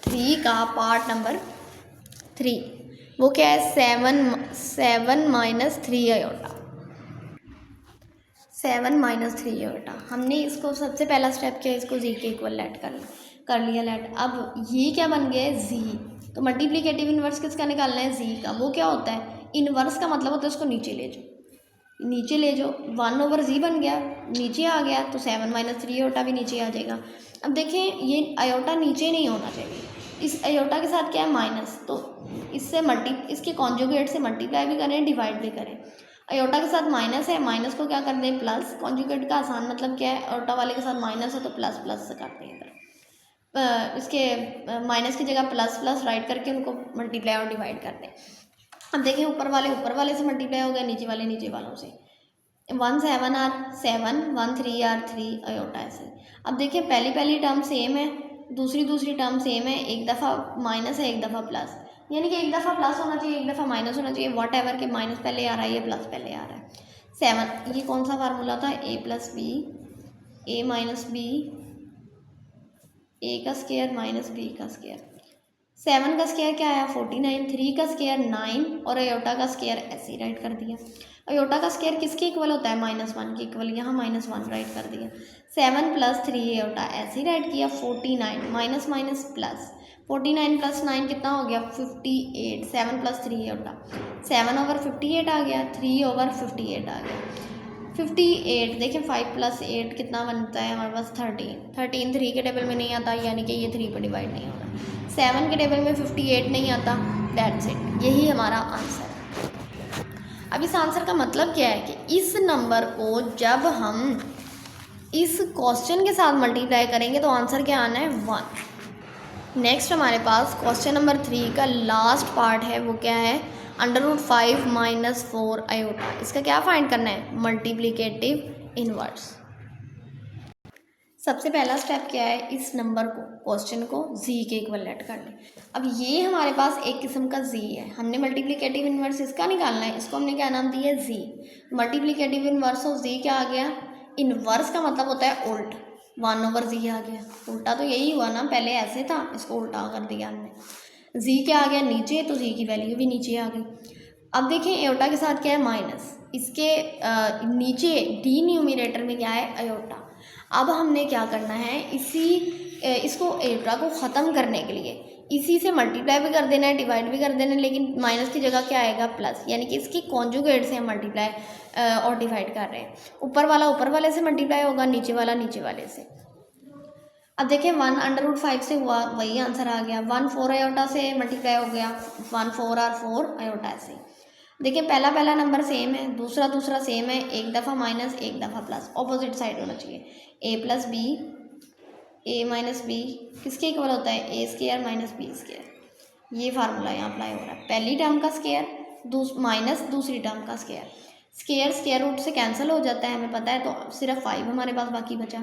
3 का पार्ट नंबर 3। वो क्या है, 7 माइनस 3 अयोटा। 7 minus 3 aorta. हमने इसको सबसे पहला स्टेप किया, इसको जी के इक्वल लेट कर लिया लेट। अब ये क्या बन गया है, जी। तो मल्टीप्लिकेटिव इन्वर्स किसका निकालना है, जी का। वो क्या होता है, इन्वर्स का मतलब होता है उसको नीचे ले जाओ, नीचे ले जाओ, 1/z बन गया, नीचे आ गया, तो 7 माइनस 3 अयोटा भी नीचे आ जाएगा। अब देखें ये अयोटा नीचे नहीं होना चाहिए, इस अयोटा के साथ क्या है, माइनस, तो इससे इसके कॉन्जुगेट से मल्टीप्लाई भी करें, डिवाइड भी करें। अयोटा के साथ माइनस है, माइनस को क्या कर दें, प्लस। कॉन्जुगेट का आसान मतलब क्या है, अयोटा वाले के साथ माइनस है तो प्लस प्लस से करते हैं इधर। इसके माइनस की जगह प्लस प्लस राइट करके उनको मल्टीप्लाई और डिवाइड करते हैं। अब देखिए ऊपर वाले से मल्टीप्लाई हो गया, नीचे वाले नीचे वालों से। 1 7 आर 7, 1 3 आर 3 अयोटा ऐसे। अब देखिए पहली टर्म सेम है, दूसरी टर्म सेम है, एक दफ़ा माइनस है, एक दफ़ा प्लस, यानी कि एक दफ़ा प्लस होना चाहिए, एक दफ़ा माइनस होना चाहिए, वॉट एवर के माइनस पहले आ रहा है या प्लस पहले आ रहा है। 7, ये कौन सा फार्मूला था, a plus B, A minus B, A का स्क्वायर माइनस बी का स्क्वायर। 7 का स्क्वायर क्या आया, 49, 3 का स्क्वायर 9 और अयोटा का स्क्वायर ऐसे राइट कर दिया। अयोटा का स्क्वायर किसके इक्वल होता है, -1 के इक्वल, यहाँ -1 राइट कर दिया। 7 प्लस 3 अयोटा ऐसे ही राइट किया। 49 माइनस माइनस प्लस, 49 प्लस 9 कितना हो गया, 58। 7 प्लस 3 अयोटा, 7/58 आ गया, 3/58 आ गया। 58 देखिए 5 प्लस 8 कितना बनता है हमारे पास, 13 3 के टेबल में नहीं आता, यानी कि ये 3 पर डिवाइड नहीं होगा। 7 के टेबल में 58 नहीं आता, दैट्स इट, यही हमारा आंसर है। अब इस आंसर का मतलब क्या है कि इस नंबर को जब हम इस क्वेश्चन के साथ मल्टीप्लाई करेंगे तो आंसर क्या आना है, 1। नेक्स्ट हमारे पास क्वेश्चन नंबर 3 का लास्ट पार्ट है, वो क्या है, √5 माइनस 4 अयोटा। इसका क्या फाइंड करना है, मल्टीप्लिकेटिव इनवर्स। सबसे पहला स्टेप क्या है, इस नंबर को, क्वेश्चन को जी के इक्वल लेट कर लें। अब ये हमारे पास एक किस्म का जी है, हमने मल्टीप्लिकेटिव इन्वर्स इसका निकालना है, इसको हमने क्या नाम दिया है, जी। मल्टीप्लिकेटिव इन्वर्स ऑफ जी क्या आ गया, इन्वर्स का मतलब होता है उल्ट, 1/z आ गया। उल्टा तो यही हुआ ना, पहले ऐसे था, इसको उल्टा कर दिया हमने। जी क्या आ गया नीचे, तो जी की वैल्यू भी नीचे आ गई। अब देखें अयोटा के साथ क्या है, माइनस, इसके नीचे डी न्यूमिनेटर में क्या है, अयोटा। अब हमने क्या करना है, इसको अयोटा को ख़त्म करने के लिए इसी से मल्टीप्लाई भी कर देना है, डिवाइड भी कर देना है, लेकिन माइनस की जगह क्या आएगा, प्लस, यानी कि इसकी कॉन्जुगेट से हम मल्टीप्लाई और डिवाइड कर रहे हैं। ऊपर वाला ऊपर वाले से मल्टीप्लाई होगा, नीचे वाला नीचे वाले से। अब देखिए 1/5 से हुआ, वही आंसर आ गया। 1 4 अयोटा से मल्टीप्लाई हो गया, 1 4 आर 4 अयोटा से। देखिए पहला नंबर सेम है, दूसरा सेम है, एक दफ़ा माइनस एक दफ़ा प्लस, ऑपोजिट साइड होना चाहिए। a plus B, A minus b किसके इक्वल होता है, a square minus b square. ये फार्मूला यहाँ अप्लाई हो रहा है, पहली टर्म का स्क्वायर माइनस दूसरी टर्म का स्क्वायर। स्क्वायर रूट से कैंसिल हो जाता है, हमें पता है, तो सिर्फ 5 हमारे पास बाकी बचा।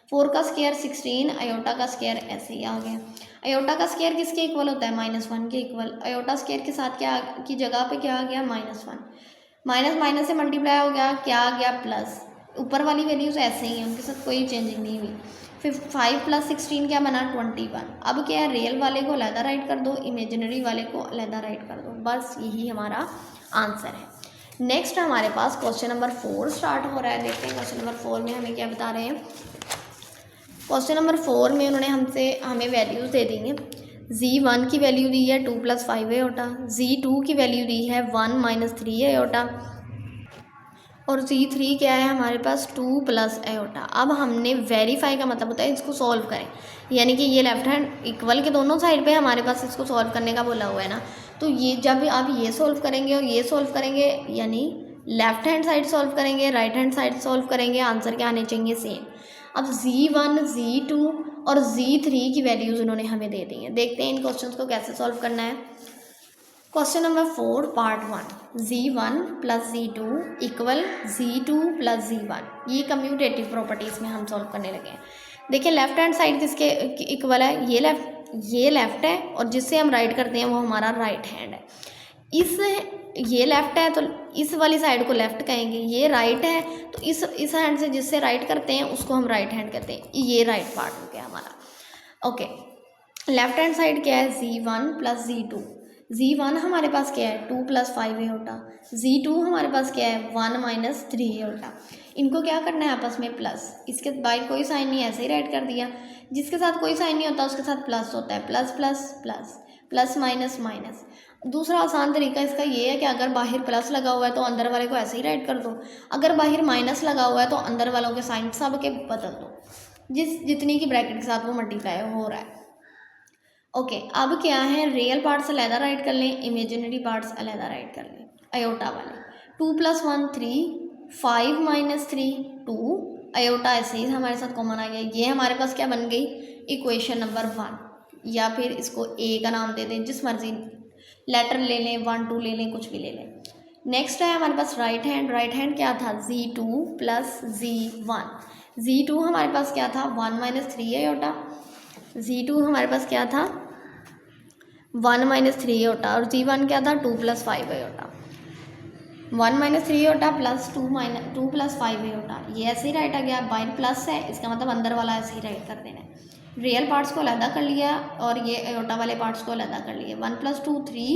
4 का स्क्वायर 16, अयोटा का स्क्वायर ऐसे ही आ गया। अयोटा का स्क्वायर किसके इक्वल होता है, -1 के इक्वल। अयोटा स्क्वायर के साथ क्या की जगह पे क्या आ गया, -1। माइनस माइनस से मल्टीप्लाई हो गया, क्या आ गया, प्लस। ऊपर वाली वैल्यूज ऐसे ही हैं, उनके साथ कोई चेंजिंग नहीं हुई। फिर 5 प्लस 16 क्या बना, 21। अब क्या है, रियल वाले को अलहदा राइट कर दो, इमेजिनरी वाले को अलहदा राइट कर दो, बस यही हमारा आंसर है। नेक्स्ट हमारे पास क्वेश्चन नंबर 4 स्टार्ट हो रहा है। देखते हैं क्वेश्चन नंबर 4 में हमें क्या बता रहे हैं। क्वेश्चन नंबर 4 में उन्होंने हमें वैल्यूज़ दे दी हैं। z1 की वैल्यू दी है 2 + 5 अयोटा, z2 की वैल्यू दी है 1 - 3 अयोटा, और z3 क्या है हमारे पास, 2 + अयोटा। अब हमने वेरीफाई का मतलब होता है इसको सॉल्व करें, यानी कि ये लेफ्ट हैंड इक्वल के दोनों साइड पे हमारे पास इसको सॉल्व करने का बोला हुआ है ना, तो ये जब आप ये सॉल्व करेंगे और ये सॉल्व करेंगे, यानी लेफ्ट हैंड साइड सॉल्व करेंगे, राइट हैंड साइड सॉल्व करेंगे, आंसर क्या आने चाहिए, सेम। अब z1 z2 और Z3 की वैल्यूज़ उन्होंने हमें दे दी हैं। देखते हैं इन क्वेश्चंस को कैसे सॉल्व करना है। Question number 4 part 1, Z1 plus Z2 equal Z2 plus Z1। ये कम्यूटेटिव प्रॉपर्टीज़ में हम सॉल्व करने लगे हैं। देखिए लेफ्ट हैंड साइड किसके इक्वल है, ये लेफ्ट है और जिससे हम राइट करते हैं वो हमारा राइट हैंड है। ये लेफ्ट है तो इस वाली साइड को लेफ्ट कहेंगे, ये राइट है तो इस हैंड से जिससे राइट करते हैं उसको हम राइट हैंड कहते हैं। ये राइट पार्ट हो गया हमारा। ओके, लेफ्ट हैंड साइड क्या है, Z1 प्लस Z2। Z1 हमारे पास क्या है 2 + 5 एटा, Z2 हमारे पास क्या है 1 - 3 एटा। इनको क्या करना है आपस में प्लस, इसके बाहर कोई साइन नहीं, ऐसे ही राइट कर दिया। जिसके साथ कोई साइन नहीं होता उसके साथ प्लस होता है, plus plus plus, plus minus minus. दूसरा आसान तरीका इसका ये है कि अगर बाहर प्लस लगा हुआ है तो अंदर वाले को ऐसे ही राइट कर दो, अगर बाहर माइनस लगा हुआ है तो अंदर वालों के साइन सब के बदल दो, जितनी की ब्रैकेट के साथ वो मल्टीप्लाई हो रहा है। ओके, अब क्या है, रियल पार्ट्स अलहदा राइट कर लें, इमेजिनरी पार्ट्स अलहदा राइट कर लें। अयोटा वाले 2 + 1 3, 5 - 3 2, अयोटा ऐसे ही हमारे साथ कॉमन आ गया। ये हमारे पास क्या बन गई, इक्वेशन नंबर 1, या फिर इसको ए का नाम दे दें, जिस मर्जी लेटर ले लें, 1 2 ले लें, कुछ भी ले लें। नेक्स्ट है हमारे पास राइट हैंड क्या था Z2 प्लस Z1। Z2 हमारे पास क्या था 1 - 3 अयोटा, Z2 हमारे पास क्या था 1 - 3 अयोटा, और Z1 क्या था 2 + 5 अयोटा। 1 - 3 अयोटा प्लस 2 + 5 अयोटा, ये ऐसे ही राइट आ गया। बाहर प्लस है, इसका मतलब अंदर वाला ऐसे ही राइट कर देना है। रियल पार्ट्स को अलहदा कर लिया और ये अयोटा वाले पार्ट्स को अलहदा कर लिया। 1 + 2 3,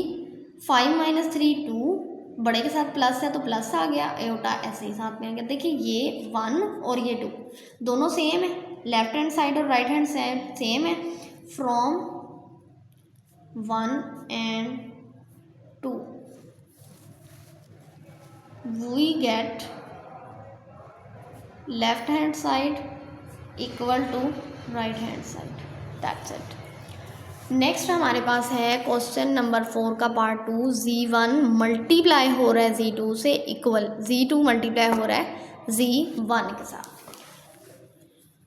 5 - 3 2, बड़े के साथ प्लस है तो प्लस आ गया, अयोटा ऐसे ही साथ में आ गया। देखिए ये 1 और ये 2 दोनों सेम है, लेफ्ट हैंड साइड और राइट हैंड सेम है। From 1 and 2 we get left hand side equal to right hand side, that's it। Next हमारे पास है क्वेश्चन नंबर 4 का पार्ट 2, Z1 मल्टीप्लाई हो रहा है Z2 से इक्वल, Z2 मल्टीप्लाई हो रहा है Z1 के साथ।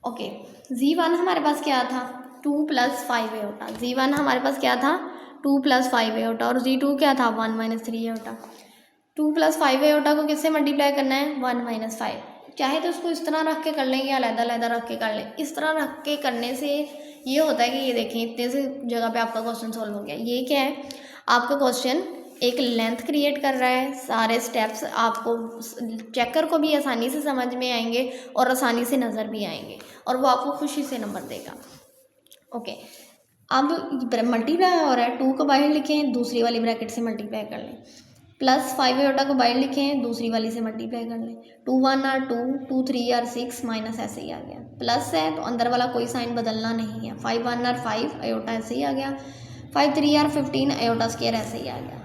ओके, Z1 हमारे पास क्या था 2 + 5 एटा, Z1 हमारे पास क्या था 2 + 5 एटा, और Z2 क्या था 1 - 3 एटा। 2 + 5 एटा को किससे मल्टीप्लाई करना है 1 - 5। चाहे तो उसको इस तरह रख के कर लें या अलग-अलग रख के कर लें। इस तरह रख के करने से ये होता है कि ये देखें इतने से जगह पे आपका क्वेश्चन सॉल्व हो गया। ये क्या है, आपका क्वेश्चन एक लेंथ क्रिएट कर रहा है, सारे स्टेप्स आपको चेकर को भी आसानी से समझ में आएंगे और आसानी से नज़र भी आएंगे और वो आपको खुशी से नंबर देगा। ओके, अब मल्टीप्लाई हो रहा है, 2 को बाहर लिखें, दूसरी वाली ब्रैकेट से मल्टीप्लाई कर लें, प्लस 5 एटा को बाहर लिखें, दूसरी वाली से मल्टीप्लाई कर लें। 2 1 are 2, 2 3 are 6, माइनस ऐसे ही आ गया। प्लस है तो अंदर वाला कोई साइन बदलना नहीं है। 5 1 are 5 अयोटा ऐसे ही आ गया। 5 3 are 15 अयोटा स्क्वायर ऐसे ही आ गया।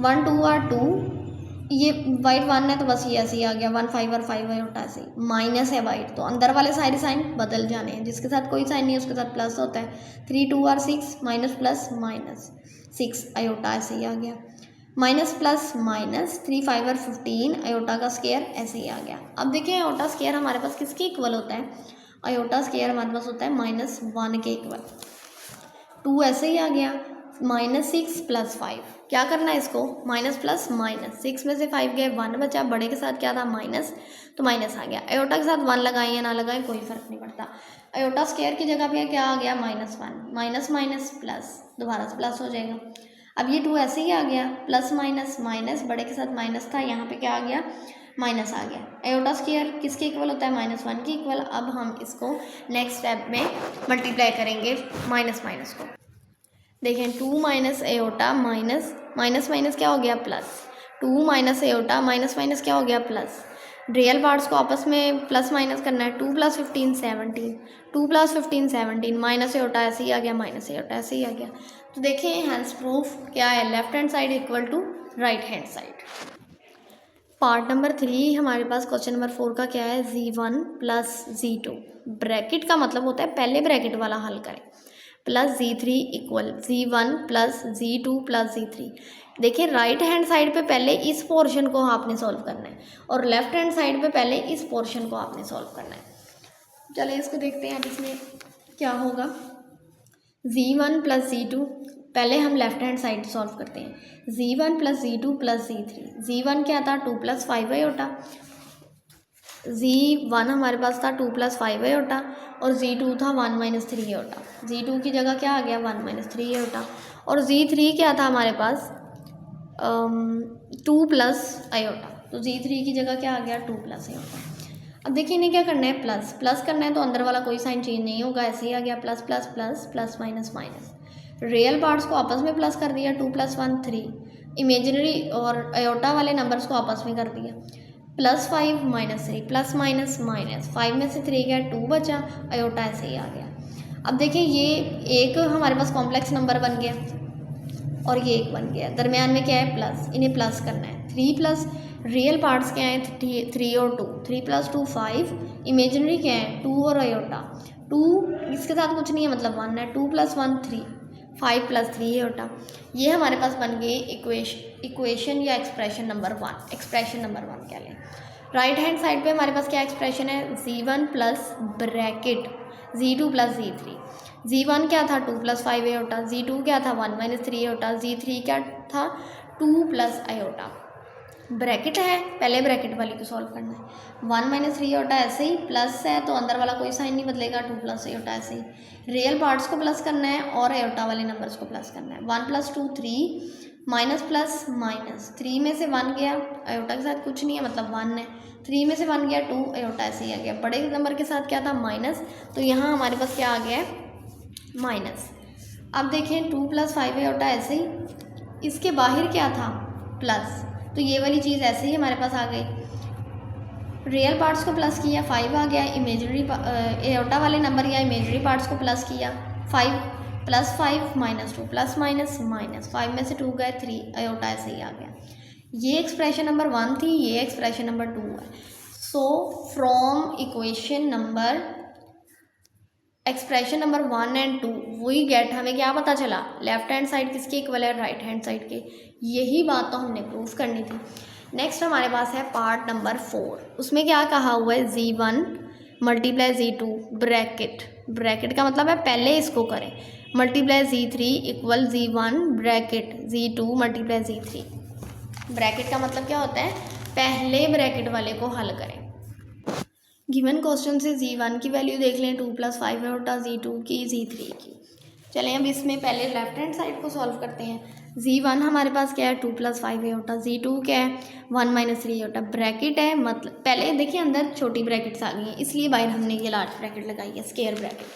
1 2 are 2, ये वाइट 1 है तो बस ये ऐसे ही आ गया। 1 5 are 5 अयोटा ऐसे ही। माइनस है वाइट तो अंदर वाले सारे साइन बदल जाने हैं, जिसके साथ कोई साइन नहीं है उसके साथ प्लस होता है। 3 2 are 6, minus plus minus 6 iota ऐसे ही आ गया। माइनस प्लस माइनस 3 5 और 15 अयोटा का स्क्वायर ऐसे ही आ गया। अब देखिए अयोटा स्क्वायर हमारे पास किसके इक्वल होता है, अयोटा स्क्वायर हमारे पास होता है -1 के इक्वल। 2 ऐसे ही आ गया। -6 + 5, क्या करना है इसको माइनस प्लस माइनस, 6 में से 5 गए 1 बचा, बड़े के साथ क्या था माइनस, तो माइनस आ गया। अयोटा के साथ 1 लगाएं या ना लगाएं कोई फर्क नहीं पड़ता। अयोटा स्क्वायर की जगह पे क्या आ गया -1, माइनस माइनस प्लस, दोबारा से प्लस हो जाएगा। अब ये 2 ऐसे ही आ गया, प्लस माइनस माइनस, बड़े के साथ माइनस था, यहाँ पे क्या आ गया माइनस आ गया। अयोटा स्क्वायर किसके इक्वल होता है -1 के इक्वल। अब हम इसको नेक्स्ट स्टेप में मल्टीप्लाई करेंगे माइनस माइनस को। देखें 2 minus iota minus minus minus क्या हो गया plus, 2 minus iota minus minus क्या हो गया प्लस। रियल पार्ट्स को आपस में प्लस माइनस करना है। 2 + 15 17, 2 + 15 17, माइनस अयोटा ऐसे ही आ गया, माइनस अयोटा ऐसे ही आ गया। तो देखें हैंस प्रूफ क्या है, left hand side equal to right hand side. Part number 3 हमारे पास क्वेश्चन नंबर 4 का क्या है, Z1 + Z2। ब्रैकेट का मतलब होता है पहले ब्रैकेट वाला हल करें, plus Z3 equal Z1 + Z2 + Z3। देखिए राइट हैंड साइड पे पहले इस पोर्शन को आपने सॉल्व करना है और लेफ्ट हैंड साइड पे पहले इस पोर्शन को आपने सॉल्व करना है। चलिए इसको देखते हैं। अब इसमें क्या होगा z1 प्लस z2, पहले हम लेफ्ट हैंड साइड सॉल्व करते हैं। z1 plus z2 plus z3, z1 क्या था 2 प्लस 5 आयोटा, z1 हमारे पास था 2 प्लस 5 आयोटा और z2 था 1 माइनस 3 आयोटा। z2 की जगह क्या आ गया 1 माइनस 3 आयोटा और z3 क्या था हमारे पास 2 प्लस आयोटा, तो z3 की जगह क्या आ गया 2 प्लस आयोटा। अब देखिए इन्हें क्या करना है प्लस प्लस करना है, तो अंदर वाला कोई साइन चेंज नहीं होगा, ऐसे ही आ गया plus plus plus plus minus minus. Real parts को आपस में प्लस कर दिया 2 प्लस 1 3, इमेजिनरी और आयोटा वाले नंबर्स को आपस में कर दिया plus 5 minus 3 plus minus minus 5 में से 3 गया 2 बचा, आयोटा ऐसे ही आ गया। अब देखिए ये एक हमारे पास कॉम्प्लेक्स नंबर बन गया और ये एक बन गया, दरमियान में क्या है प्लस, इन्हें प्लस करना है। 3 प्लस रियल पार्ट्स क्या हैं 3 और 2, 3 प्लस 2 5, इमेजिनरी क्या है 2 और आयोटा 2, इसके साथ कुछ नहीं है मतलब 1 है, 2 प्लस 1 3, 5 प्लस 3 आयोटा। ये हमारे पास बन गई इक्वेशन या एक्सप्रेशन नंबर 1, एक्सप्रेशन नंबर 1 क्या लें। राइट हैंड साइड पे हमारे पास क्या एक्सप्रेशन है z1 plus bracket z2 plus z3, z1 क्या था 2 प्लस 5 आयोटा, z2 क्या था 1 माइनस 3 आयोटा, z3 क्या था 2 प्लस आयोटा। ब्रैकेट है, पहले ब्रैकेट वाली को सॉल्व करना है। 1 माइनस 3 आयोटा ऐसे ही प्लस है तो अंदर वाला कोई साइन नहीं बदलेगा, 2 प्लस आयोटा ऐसे ही। रियल पार्ट्स को प्लस करना है और आयोटा वाले नंबर्स को प्लस करना है। 1 प्लस 2 3, माइनस प्लस माइनस, 3 में से 1 गया, आयोटा के साथ कुछ नहीं है मतलब 1 है, 3 में से 1 गया 2, आयोटा ऐसे ही आ गया। बड़े नंबर के साथ क्या था माइनस, तो यहाँ हमारे पास क्या आ गया है माइनस। अब देखें 2 प्लस 5 आयोटा ऐसे ही, इसके बाहर क्या था प्लस, तो ये वाली चीज़ ऐसे ही हमारे पास आ गई। रियल पार्ट्स को प्लस किया 5 आ गया, इमेजनरी आयोटा वाले नंबर या इमेजनरी पार्ट्स को प्लस किया 5 plus 5 minus 2 plus minus minus, 5 में से 2 गए 3, आयोटा ऐसे ही आ गया। ये एक्सप्रेशन नंबर 1 थी, ये एक्सप्रेशन नंबर 2 है। So from equation number expression number 1 and 2 वही गेट, हमें क्या पता चला लेफ्ट हैंड साइड किसके इक्वल है राइट हैंड साइड के, यही बात तो हमने प्रूफ करनी थी। नेक्स्ट हमारे पास है पार्ट नंबर 4, उसमें क्या कहा हुआ है z1 multiply z2 bracket, bracket का मतलब है पहले इसको करें, multiply z3 equal z1 bracket z2 multiply z3। Bracket का मतलब क्या होता है पहले ब्रैकेट वाले को हल करें। गिवन क्वेश्चन से z1 की वैल्यू देख लें 2 प्लस 5 आयोटा, z2 की z3 की। चलें अब इसमें पहले लेफ्ट हैंड साइड को सॉल्व करते हैं। z1 हमारे पास क्या है 2 प्लस 5 आयोटा, z2 क्या है 1 माइनस 3 आयोटा, ब्रैकेट है मतलब पहले देखिए अंदर छोटी ब्रैकेट्स आ गई हैं इसलिए बाहर हमने ये लार्ज ब्रैकेट लगाई है स्क्वायर ब्रैकेट,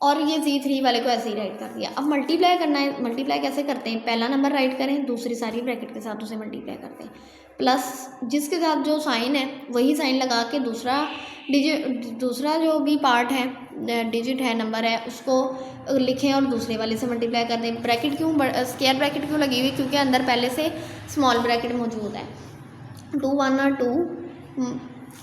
और ये z3 वाले को ऐसे ही राइट कर दिया। अब मल्टीप्लाई करना है, मल्टीप्लाई कैसे करते हैं पहला नंबर राइट करें दूसरी सारी ब्रैकेट के साथ उसे मल्टीप्लाई करते हैं, प्लस जिसके साथ जो साइन है वही साइन लगा के दूसरा जो भी पार्ट है डिजिट है नंबर है उसको लिखें और दूसरे वाले से मल्टीप्लाई कर दें। ब्रैकेट क्यों स्क्वायर ब्रैकेट क्यों लगी हुई, क्योंकि अंदर पहले से स्मॉल ब्रैकेट मौजूद है। 2 1 और 2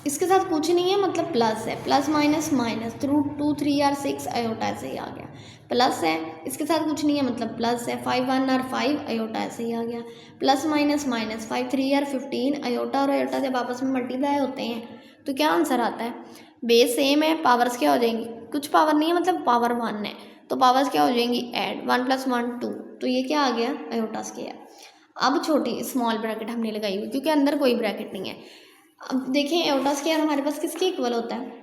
इसके साथ कुछ नहीं है मतलब प्लस है, प्लस माइनस माइनस, थ्रू 2 3 और 6 आयोटा ऐसे ही आ गया, प्लस है इसके साथ कुछ नहीं है मतलब प्लस है, 5 1 और 5 आयोटा ऐसे ही आ गया, प्लस माइनस माइनस 5 3 और 15, आयोटा और आयोटा जब आपस में मल्टीप्लाई होते हैं तो क्या आंसर आता है, बेस सेम है पावर्स क्या हो जाएंगी, कुछ पावर नहीं है मतलब पावर 1 है तो पावर्स क्या हो जाएंगी ऐड, 1 प्लस 1 2, तो ये क्या आ गया आयोटा स्क्वायर। अब छोटी स्मॉल ब्रैकेट हमने लगाई हुई क्योंकि अंदर कोई ब्रैकेट नहीं है। अब देखें आयोटा स्क्वायर हमारे पास किसके इक्वल होता है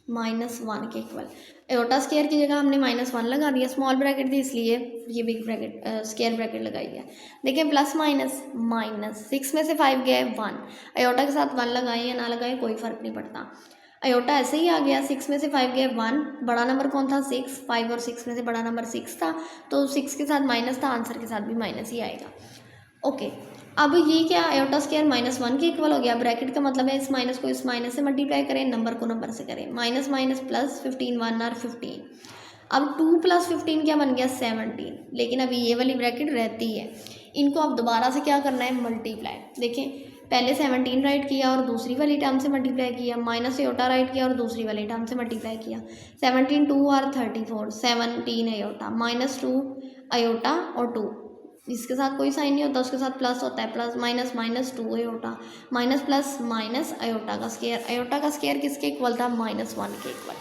-1 के इक्वल, आयोटा स्क्वायर की जगह हमने -1 लगा दिया, स्मॉल ब्रैकेट थी इसलिए ये बिग ब्रैकेट स्क्वायर ब्रैकेट लगाई है। देखें प्लस माइनस माइनस, 6 में से 5 गया है 1, आयोटा के साथ 1 लगाएं या ना लगाएं कोई फ़र्क नहीं पड़ता, आयोटा ऐसे ही आ गया। 6 में से 5 गया 1, बड़ा नंबर कौन था 6, 5 और 6 में से बड़ा नंबर 6 था तो 6 के साथ माइनस था, आंसर के साथ भी माइनस ही आएगा। ओके अब ये क्या आयोटा स्क्वायर -1 के इक्वल हो गया, ब्रैकेट का मतलब है इस माइनस को इस माइनस से मल्टीप्लाई करें, नंबर को नंबर से करें, माइनस माइनस प्लस 15 1 और 15। अब 2 प्लस 15 क्या बन गया 17, लेकिन अभी ये वाली ब्रैकेट रहती है, इनको अब दोबारा से क्या करना है मल्टीप्लाई। देखें पहले 17 राइट किया और दूसरी वाली टर्म से मल्टीप्लाई किया, माइनस आयोटा राइट किया और दूसरी वाली टर्म से मल्टीप्लाई किया, 17 2 और 34, 17 आयोटा -2 आयोटा और 2, इसके साथ कोई साइन नहीं होता उसके साथ प्लस होता है, plus minus minus 2 iota minus plus minus iota का स्क्वायर, आयोटा का स्क्वायर किसके इक्वल था -1 के इक्वल।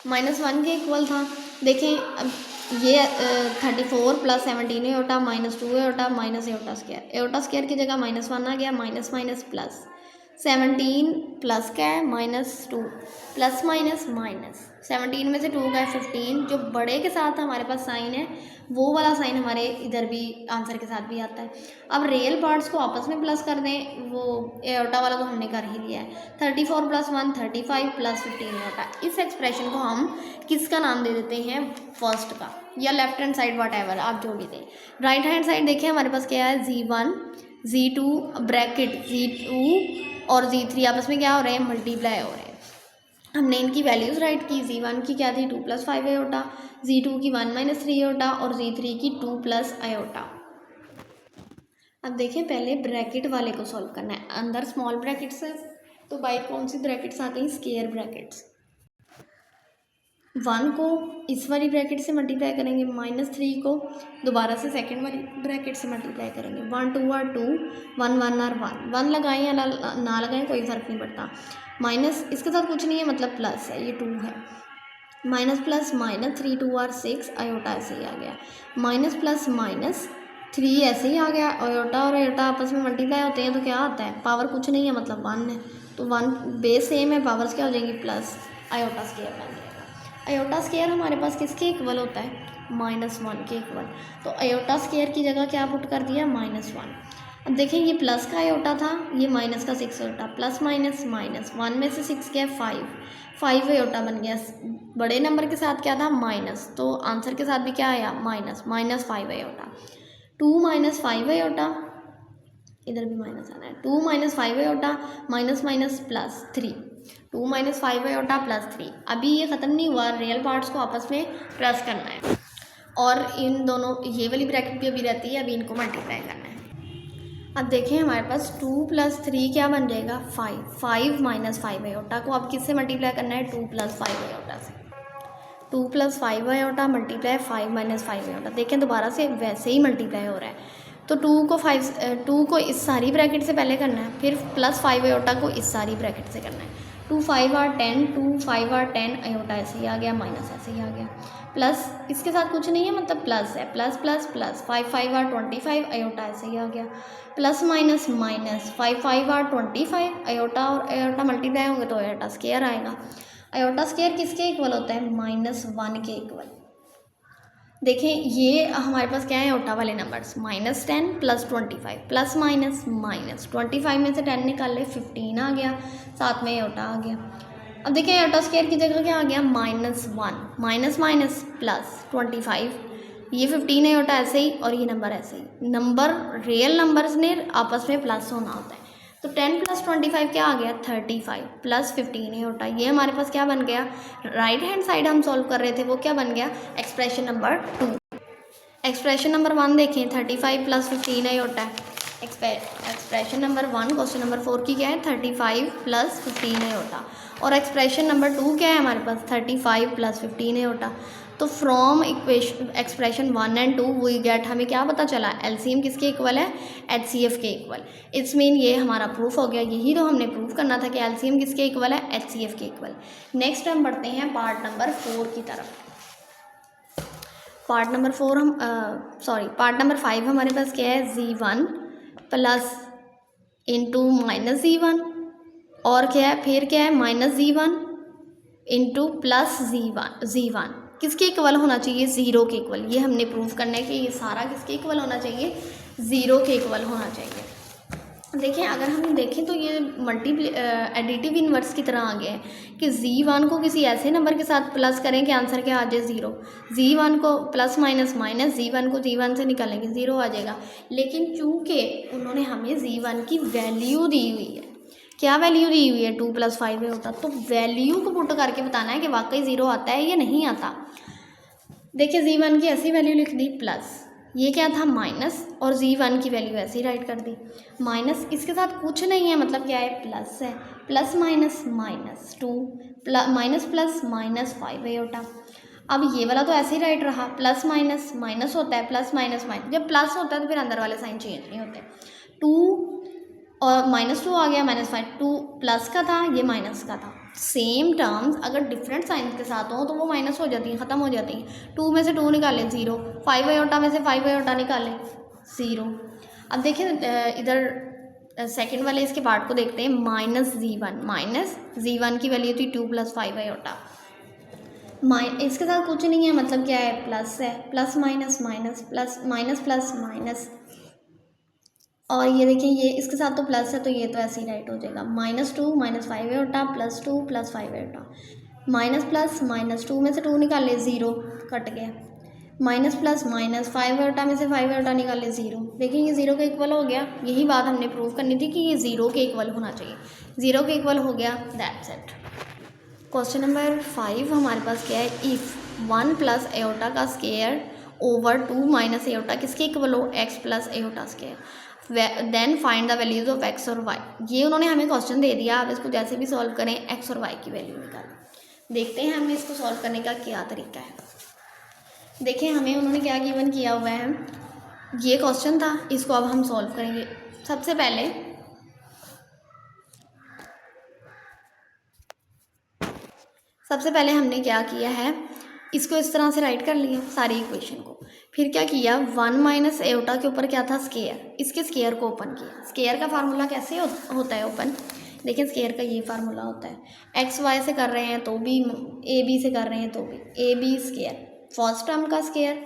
-1 के इक्वल था। देखें अब ये 34 + 17 aorta -2 aorta minus aorta square की जगह -1 आ गया, माइनस माइनस प्लस 17 प्लस क्या है -2 प्लस माइनस माइनस 17 में से 2 गए 15, जो बड़े के साथ हमारे पास साइन है वो वाला साइन हमारे इधर भी आंसर के साथ भी आता है। अब रियल पार्ट्स को आपस में प्लस कर दें, वो एओटा वाला तो हमने कर ही लिया है। 34 + 1 35 + 15 एओटा। इस एक्सप्रेशन को हम किसका नाम दे देते हैं, फर्स्ट का, या left hand side what ever आप जो भी दें। राइट हैंड साइड देखिए हमारे पास क्या है, Z1 Z2 ब्रैकेट Z2 और Z3 आपस में क्या हो रहे हैं, मल्टीप्लाई हो रहे हैं। हमने इनकी वैल्यूज़ राइट की। Z1 की क्या थी 2 + 5 एओटा, Z2 की 1 - 3 एओटा और Z3 की 2 + एओटा। अब देखें पहले ब्रैकेट वाले को सॉल्व करना है। अंदर स्मॉल ब्रैकेट्स है तो बाहर कौन सी ब्रैकेट्स आती हैं, स्क्वायर ब्रैकेट्स। 1 को इस वाली ब्रैकेट से मल्टीप्लाई करेंगे, -3 को दोबारा से सेकंड वाली ब्रैकेट से मल्टीप्लाई करेंगे। 1 2 are 2 1 1 are 1 1 लगाएं या ना लगाएं कोई फ़र्क नहीं पड़ता। माइनस इसके साथ कुछ नहीं है मतलब प्लस है, ये 2 है। माइनस प्लस -3 2 are 6 आयोटा ऐसे ही आ गया। माइनस प्लस -3 ऐसे ही आ गया। आयोटा और आयोटा आपस में मल्टीप्लाई होते हैं तो क्या आता है, पावर कुछ नहीं है मतलब 1 है, तो 1 बेस सेम है, पावर्स क्या हो जाएंगी प्लस, आयोटा स्क्वायर बन जाएगा। आयोटा स्क्वायर हमारे पास किसके इक्वल होता है, -1 के इक्वल। तो आयोटा स्क्वायर की जगह क्या पुट कर दिया, -1। अब देखें ये प्लस का आयोटा था, ये माइनस का 6 आयोटा, प्लस माइनस माइनस 1 में से 6 क्या है 5 आयोटा बन गया। बड़े नंबर के साथ क्या था माइनस, तो आंसर के साथ भी क्या आया -5 आयोटा। 2 - 5 आयोटा, इधर भी माइनस आना है, 2 - 5 iota minus minus plus 3, 2 - 5 iota plus 3। अभी ये ख़त्म नहीं हुआ, रियल पार्ट्स को आपस में प्लस करना है और इन दोनों ये वाली ब्रैकेट भी अभी रहती है, अभी इनको मल्टीप्लाई करना है। अब देखें हमारे पास 2 + 3 क्या बन जाएगा 5 - 5 आयोटा को अब किससे मल्टीप्लाई करना है, 2 + 5 आयोटा से। 2 + 5 आयोटा मल्टीप्लाई 5 - 5 आयोटा। देखें दोबारा से वैसे ही मल्टीप्लाई हो रहा है, तो 2 को इस सारी ब्रैकेट से पहले करना है, फिर +5 आयोटा को इस सारी ब्रैकेट से करना है। 2 5 are 10 2 5 are 10 आयोटा ऐसे ही आ गया, माइनस ऐसे ही आ गया, प्लस इसके साथ कुछ नहीं है मतलब प्लस है, plus plus plus 5 5 are 25 iota ऐसे ही आ गया, plus minus minus 5 5 are 25 iota और आयोटा मल्टीप्लाई होंगे तो आयोटा स्क्वायर आएगा। आयोटा स्क्वायर किसके इक्वल होता है, -1 के इक्वल। देखें ये हमारे पास क्या है, आयोटा वाले नंबर्स -10 + 25 प्लस माइनस माइनस 25 में से 10 निकाल ले 15 आ गया, साथ में आयोटा आ गया। अब देखें आयोटा स्क्वायर की जगह क्या आ गया, -1 माइनस माइनस प्लस 25, ये 15 आयोटा ऐसे ही और ये नंबर ऐसे ही। नंबर रियल नंबर्स ने आपस में प्लस होना होता है, तो 10 + 25 क्या आ गया 35 प्लस 15 आयोटा। ये हमारे पास क्या बन गया, राइट हैंड साइड हम सॉल्व कर रहे थे वो क्या बन गया, एक्सप्रेशन नंबर 2। एक्सप्रेशन नंबर 1 देखें 35 + 15 आयोटा है। एक्सप्रेशन नंबर 1 क्वेश्चन नंबर 4 की क्या है, 35 + 15 आयोटा। और एक्सप्रेशन नंबर 2 क्या है हमारे पास, 35 + 15 आयोटा। तो फ्रॉम एक्सप्रेशन 1 और 2 वी गेट, हमें क्या पता चला, एलसीएम किसके इक्वल है, एचसीएफ के इक्वल। इट्स मीन ये हमारा प्रूफ हो गया, यही तो हमने प्रूफ करना था कि एलसीएम किसके इक्वल है, एचसीएफ के इक्वल। नेक्स्ट हम बढ़ते हैं पार्ट नंबर 4 की तरफ। पार्ट नंबर 5 हमारे पास क्या है, Z1 प्लस इंटू -Z1 और क्या है, फिर क्या है -Z1 इंटू प्लस Z1 किसके इक्वल होना चाहिए, 0 के इक्वल। ये हमने प्रूफ करना है कि ये सारा किसके इक्वल होना चाहिए, 0 के इक्वल होना चाहिए। देखें अगर हम देखें तो ये एडिटिव इन्वर्स की तरह आ गया है कि Z1 को किसी ऐसे नंबर के साथ प्लस करें कि आंसर क्या आ जाए 0, Z1 को प्लस माइनस माइनस Z1 को Z1 से निकालेंगे 0 आ जाएगा। लेकिन चूंकि उन्होंने हमें Z1 की वैल्यू दी हुई है, क्या वैल्यू दी हुई है, 2 + 5 होता, तो वैल्यू को पुट करके बताना है कि वाकई 0 आता है या नहीं आता। देखिए Z1 की ऐसी वैल्यू लिख दी प्लस, ये क्या था माइनस, और Z1 की वैल्यू ऐसे ही राइट कर दी माइनस, इसके साथ कुछ नहीं है मतलब क्या है प्लस है, plus minus -2 minus plus -5 iota. अब ये वाला तो ऐसे ही राइट रहा, प्लस माइनस माइनस होता है, प्लस माइनस माइनस, जब प्लस होता है तो फिर अंदर वाले साइन चेंज नहीं होते। 2 और -2 आ गया, -5, 2 प्लस का था, ये माइनस का था। सेम टर्म्स अगर डिफरेंट साइंस के साथ हो तो वो माइनस हो जाती हैं, ख़त्म हो जाती हैं। 2 में से 2 निकालें 0, 5 आयोटा में से 5 आयोटा निकालें 0। अब देखिए इधर सेकंड वाले इसके पार्ट को देखते हैं। -z1 की वैल्यू थी 2 + 5 आयोटा। इसके साथ कुछ नहीं है, मतलब क्या है, प्लस है, plus minus minus plus minus plus minus. और ये देखिए ये इसके साथ तो प्लस है तो ये तो ऐसे ही राइट हो जाएगा। -2 - 5 आयोटा +2 + 5 आयोटा। माइनस प्लस -2 में से 2 निकाले 0, कट गया। माइनस प्लस माइनस 5 आयोटा में से 5 आयोटा निकाले 0। देखिए ये 0 के इक्वल हो गया। यही बात हमने प्रूव करनी थी कि ये 0 के इक्वल होना चाहिए। 0 के इक्वल हो गया, दैट्स इट। क्वेश्चन नंबर 5 हमारे पास क्या है, इफ़ 1 + आयोटा का स्क्वायर ओवर 2 - आयोटा किसके इक्वल हो, x + iota square, then find the values of x और y। ये उन्होंने हमें क्वेश्चन दे दिया, आप इसको जैसे भी सॉल्व करें x और y की वैल्यू निकालें। देखते हैं हमें इसको सॉल्व करने का क्या तरीका है। देखिए हमें उन्होंने क्या गिवन किया हुआ है, ये क्वेश्चन था, इसको अब हम सॉल्व करेंगे। सबसे पहले हमने क्या किया है, इसको इस तरह से राइट कर लिया सारी इक्वेशन को। फिर क्या किया, 1 - आयोटा के ऊपर क्या था, स्क्वायर, इसके स्क्वायर को ओपन किया। स्क्वायर का फार्मूला कैसे होता है ओपन, देखिए स्क्वायर का ये फार्मूला होता है। x y से कर रहे हैं तो भी, a b से कर रहे हैं तो भी, a b square, first term का स्क्वायर,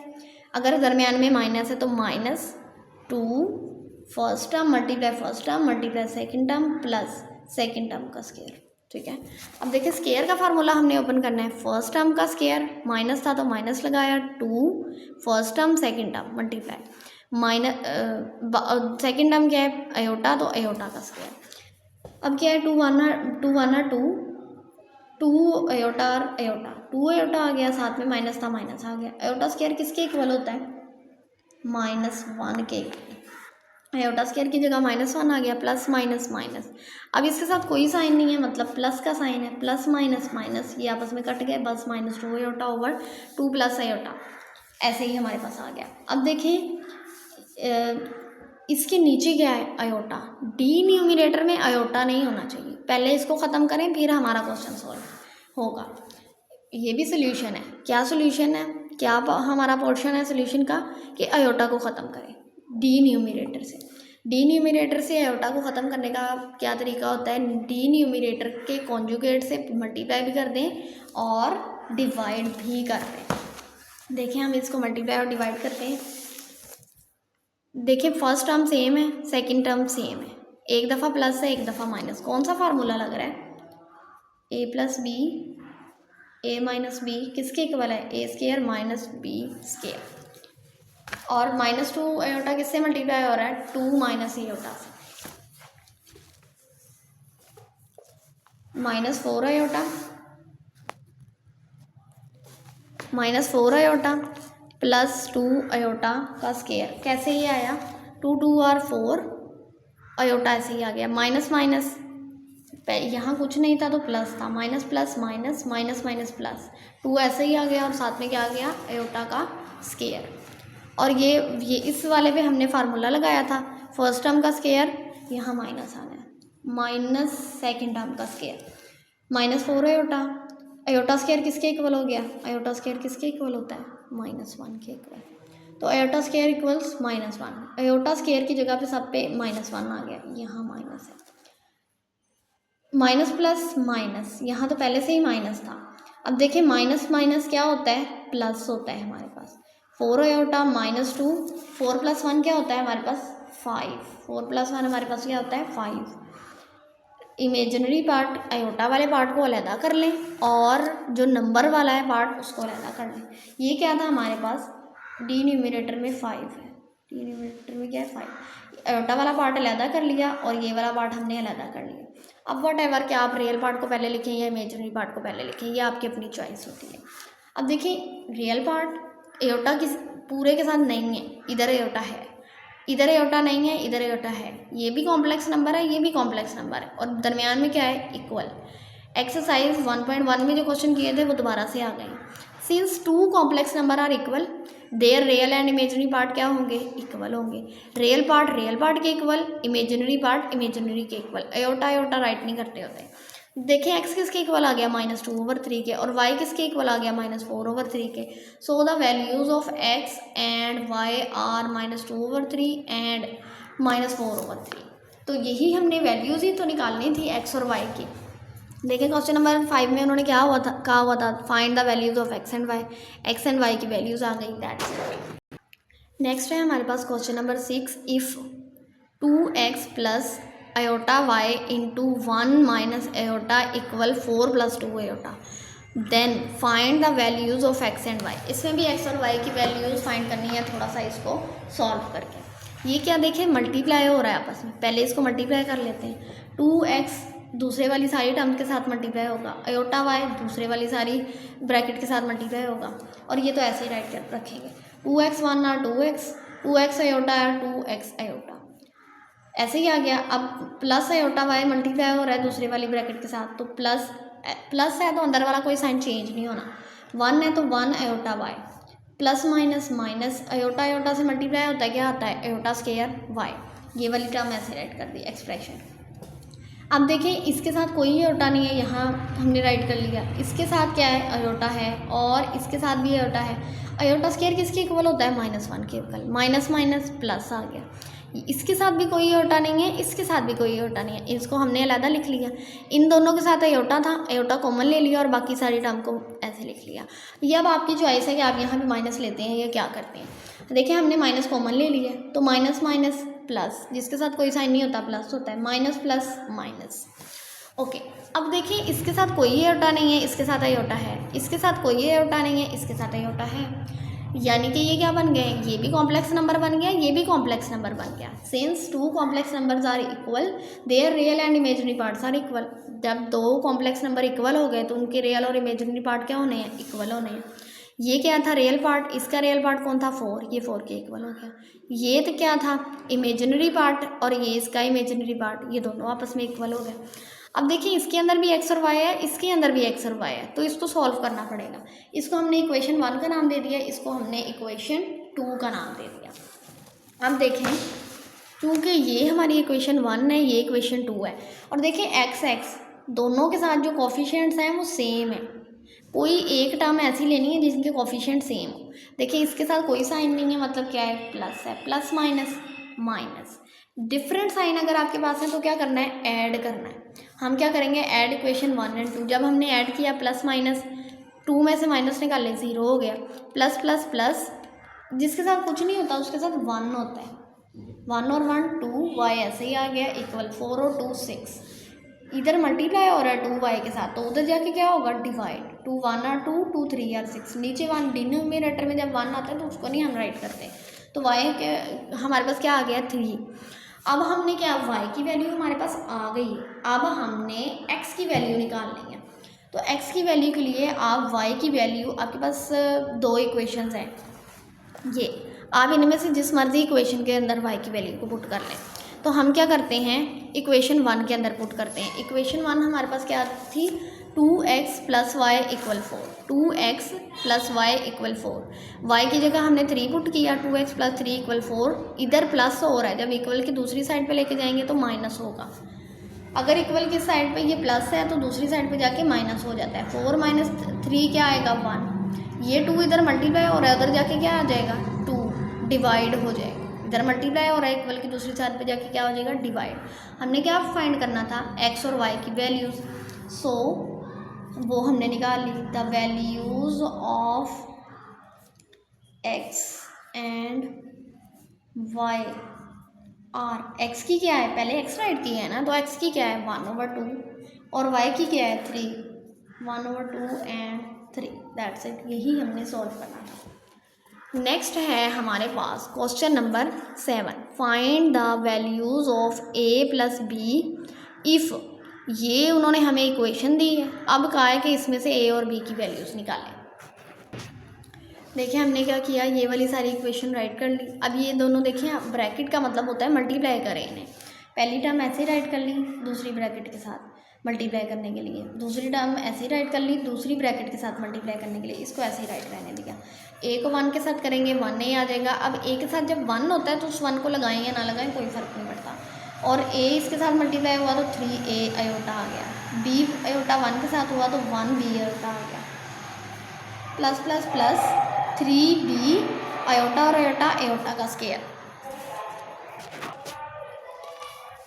अगर दरमियान में माइनस है तो -2 first term multiply first term multiply second term plus second term का स्क्वायर। ठीक है, अब देखिए स्क्वायर का फार्मूला हमने ओपन करना है। फर्स्ट टर्म का स्क्वायर, माइनस था तो माइनस लगाया, 2 first term second term multiply second term क्या है, आयोटा, तो आयोटा का स्क्वायर। अब क्या है, 2 आयोटा और आयोटा, 2 आयोटा आ गया, साथ में माइनस था माइनस आ गया। आयोटा स्क्वायर किसके इक्वल होता है, -1 के इक्वल। आयोटा स्क्वायर की जगह -1 आ गया, प्लस माइनस माइनस। अब इसके साथ कोई साइन नहीं है, मतलब प्लस का साइन है, प्लस माइनस माइनस ये आपस में कट गए, बस -2 आयोटा ओवर 2 + आयोटा, ऐसे ही हमारे पास आ गया। अब देखें इसके नीचे क्या है, आयोटा, डी न्यूमिनेटर में आयोटा नहीं होना चाहिए। पहले इसको ख़त्म करें फिर हमारा क्वेश्चन सॉल्व होगा। ये भी सोल्यूशन है, क्या सोल्यूशन है, क्या हमारा पोर्शन है सोल्यूशन का, कि आयोटा को ख़त्म करें डी न्यूमिनेटर से। डी न्यूमिनेटर से आयोटा को ख़त्म करने का क्या तरीका होता है, डी न्यूमिनेटर के कॉन्जुगेट से मल्टीप्लाई भी कर दें और डिवाइड भी कर दें। देखिए हम इसको मल्टीप्लाई और डिवाइड करते हैं। देखिए फर्स्ट टर्म सेम है, सेकंड टर्म सेम है, एक दफ़ा प्लस है एक दफ़ा माइनस। कौन सा फार्मूला लग रहा है, a + b, a - b किसके इक्वल है, a स्क्वायर - b स्क्वायर। और -2 आयोटा किससे मल्टीप्लाई हो रहा है, 2 - आयोटा से। -4 आयोटा +2 आयोटा का स्क्वायर, कैसे ही आया, 2 2 और 4 आयोटा ऐसे ही आ गया। माइनस माइनस, यहाँ कुछ नहीं था तो प्लस था, minus plus minus minus minus plus, 2 ऐसे ही आ गया और साथ में क्या आ गया, आयोटा का स्क्वायर। और ये इस वाले पे हमने फार्मूला लगाया था, फर्स्ट टर्म का स्क्वायर, यहाँ माइनस आना है, माइनस सेकेंड टर्म का स्क्वायर, -4 आयोटा। आयोटा स्क्वायर किसके इक्वल हो गया, आयोटा स्क्वायर किसके इक्वल होता है, -1 के इक्वल। तो iota square equals -1, iota square की जगह पे सब पे -1 आ गया, यहाँ माइनस है, माइनस प्लस माइनस, यहाँ तो पहले से ही माइनस था। अब देखिए माइनस माइनस क्या होता है, प्लस होता है हमारे पास। 4 आयोटा -2, 4 + 1 क्या होता है हमारे पास, 5, 4 + 1 हमारे पास क्या होता है, 5। इमेजिनरी पार्ट आयोटा वाले पार्ट को अलहदा कर लें और जो नंबर वाला है पार्ट उसको अलहदा कर लें। ये क्या था हमारे पास, डी न्यूमिनेटर में 5 है, डी न्यूमिनेटर में क्या है, 5। आयोटा वाला पार्ट अलहदा कर लिया और ये वाला पार्ट हमने अलहदा कर लिया। अब वट एवर, क्या आप रियल पार्ट को पहले लिखें या इमेजिनरी पार्ट को पहले लिखें, ये आपकी अपनी चॉइस होती है। अब देखिए रियल पार्ट आयोटा किस पूरे के साथ नहीं है, इधर आयोटा है, इधर आयोटा नहीं है, इधर आयोटा है, ये भी कॉम्प्लेक्स नंबर है, ये भी कॉम्प्लेक्स नंबर है, और दरमियान में क्या है, इक्वल। एक्सरसाइज 1.1 में जो क्वेश्चन किए थे वो दोबारा से आ गए। Since 2 complex number are equal, their real and imaginary part क्या होंगे, इक्वल होंगे। रियल पार्ट के इक्वल, इमेजनरी पार्ट इमेजनरी के इक्वल। आयोटा राइट नहीं करते होते। देखें एक्स किसके इक्वल आ गया -2/3 के, और वाई किसके इक्वल आ गया -4/3 के। So the values of x and Y are -2/3 and -4/3। तो यही हमने वैल्यूज़ ही तो निकालनी थी एक्स और वाई की। देखिए क्वेश्चन नंबर 5 में उन्होंने कहा हुआ था find the values of x and Y की वैल्यूज़ आ गई, दैट्स। नेक्स्ट है हमारे पास question number 6, if 2x plus iota Y into 1 minus iota equal 4 + 2 iota, then find the values of x and Y. इसमें भी एक्स और Y की वैल्यूज़ फाइंड करनी है, थोड़ा सा इसको सॉल्व करके। ये क्या देखें मल्टीप्लाई हो रहा है आपस में, पहले इसको मल्टीप्लाई कर लेते हैं। 2x दूसरे वाली सारी टर्म के साथ मल्टीप्लाई होगा, आयोटा वाई दूसरे वाली सारी ब्रैकेट के साथ मल्टीप्लाई होगा, और ये तो ऐसे ही राइट कर रखेंगे। 2x 1 और 2x आयोटा और 2x आयोटा, ऐसे ही आ गया। अब प्लस आयोटा वाई मल्टीप्लाई हो रहा है दूसरे वाली ब्रैकेट के साथ, तो प्लस है तो अंदर वाला कोई साइन चेंज नहीं होना। 1 है तो 1 iota y, plus minus iota से मल्टीप्लाई होता है, क्या आता है आयोटा स्क्वायर वाई। ये वाली टर्म ऐसे राइट कर दी एक्सप्रेशन। अब देखें इसके साथ कोई आयोटा नहीं है, यहाँ हमने राइट कर लिया। इसके साथ क्या है आयोटा है, और इसके साथ भी आयोटा है। आयोटा स्क्वायर किसके इक्वल होता है -1 के इक्वल, माइनस प्लस आ गया। इसके साथ भी कोई आयोटा नहीं है, इसके साथ भी कोई आयोटा नहीं है, इसको हमने अलग लिख लिया। इन दोनों के साथ आयोटा था, आयोटा कॉमन ले लिया और बाकी सारी टर्म को ऐसे लिख लिया। ये अब आपकी चॉइस है कि आप यहाँ भी माइनस लेते हैं या क्या करते हैं। देखिए हमने माइनस कॉमन ले लिया, तो माइनस प्लस, जिसके साथ कोई साइन नहीं होता प्लस होता है, माइनस प्लस माइनस। ओके, अब देखिए इसके साथ कोई आयोटा नहीं है, इसके साथ आयोटा है, इसके साथ कोई आयोटा नहीं है, इसके साथ आयोटा है, यानी कि ये क्या बन गए, ये भी कॉम्प्लेक्स नंबर बन गया, ये भी कॉम्प्लेक्स नंबर बन गया। Since 2 complex numbers are equal their real and imaginary parts are equal. जब 2 कॉम्प्लेक्स नंबर इक्वल हो गए तो उनके रियल और इमेजिनरी पार्ट क्या होने हैं, इक्वल होने हैं। ये क्या था रियल पार्ट, इसका रियल पार्ट कौन था 4, ये 4 के इक्वल हो गया। ये तो क्या था इमेजिनरी पार्ट, और ये इसका इमेजिनरी पार्ट, ये दोनों आपस में इक्वल हो गए। अब देखिए इसके अंदर भी एक्स और वाई है, इसके अंदर भी एक्स और वाई है, तो इसको सॉल्व करना पड़ेगा। इसको हमने इक्वेशन 1 का नाम दे दिया, इसको हमने इक्वेशन 2 का नाम दे दिया। अब देखें क्योंकि ये हमारी इक्वेशन 1 है, ये इक्वेशन 2 है, और देखें एक्स दोनों के साथ जो कोफिशिएंट्स हैं वो सेम है। कोई एक टर्म ऐसी लेनी है जिसके कोफिशिएंट सेम हो। देखिए इसके साथ कोई साइन नहीं है, मतलब क्या है प्लस है, प्लस माइनस। डिफरेंट साइन अगर आपके पास है तो क्या करना है, ऐड करना है। हम क्या करेंगे, ऐड इक्वेशन 1 और 2। जब हमने ऐड किया प्लस माइनस, 2 में से माइनस निकाले 0 हो गया, प्लस प्लस प्लस, जिसके साथ कुछ नहीं होता उसके साथ 1 होता है। 1 और 1 2, वाई ऐसे ही आ गया इक्वल 4 और 2 6। इधर मल्टीप्लाई हो रहा है 2 वाई के साथ, तो उधर जाके क्या होगा डिवाइड, 2 1 और 2 2 3 और 6, नीचे 1 डिनोमिनेटर में जब 1 आता है तो उसको नहीं हम राइट करते, तो वाई के हमारे पास क्या आ गया 3। अब हमने क्या, वाई की वैल्यू हमारे पास आ गई, अब हमने एक्स की वैल्यू निकालनी है। तो एक्स की वैल्यू के लिए आप वाई की वैल्यू, आपके पास 2 इक्वेशंस हैं, ये आप इनमें से जिस मर्जी इक्वेशन के अंदर वाई की वैल्यू को पुट कर लें। तो हम क्या करते हैं, इक्वेशन 1 के अंदर पुट करते हैं। इक्वेशन 1 हमारे पास क्या थी, 2x + y = 4, 2x + y = 4। y की जगह हमने 3 पुट किया, 2x + 3 = 4। इधर प्लस हो रहा है, जब इक्वल की दूसरी साइड पे लेके जाएंगे तो माइनस होगा। अगर इक्वल की साइड पे ये प्लस है तो दूसरी साइड पे जाके माइनस हो जाता है। 4 - 3 क्या आएगा 1। ये 2 इधर मल्टीप्लाई हो रहा है, उधर जाके क्या आ जाएगा 2 डिवाइड हो जाएगा। इधर मल्टीप्लाई हो रहा है, इक्वल की दूसरी साइड पे जाके क्या हो जाएगा डिवाइड। हमने क्या फाइंड करना था, एक्स और वाई की वैल्यूज़, सो वो हमने निकाल ली। The values of x and Y are, X की क्या है, पहले एक्स राइट की है ना, तो एक्स की क्या है 1/2 और वाई की क्या है 3, 1/2 एंड 3, दैट्स इट। यही हमने सॉल्व करना था। नेक्स्ट है हमारे पास question number 7, find the values of a + b if. ये उन्होंने हमें इक्वेशन दी है, अब कहा है कि इसमें से a और b की वैल्यूज़ निकालें। देखिए हमने क्या किया, ये वाली सारी इक्वेशन राइट कर ली। अब ये दोनों देखिए, ब्रैकेट का मतलब होता है मल्टीप्लाई करें इन्हें। पहली टर्म ऐसे राइट कर ली दूसरी ब्रैकेट के साथ, मल्टीप्लाई करने के लिए। दूसरी टर्म ऐसे ही राइट कर ली, दूसरी ब्रैकेट के साथ मल्टीप्लाई करने के लिए इसको ऐसे ही राइट रहने दिया। ए को 1 के साथ करेंगे 1 ए आ जाएगा। अब ए के साथ जब 1 होता है तो उस 1 को लगाएं या ना लगाएं कोई फ़र्क नहीं पड़ता। और ए इसके साथ मल्टीप्लाई हुआ तो 3a आयोटा आ गया। बी आयोटा 1 के साथ हुआ तो 1b आयोटा आ गया। Plus plus plus 3b iota और आयोटा आयोटा का स्क्वायर।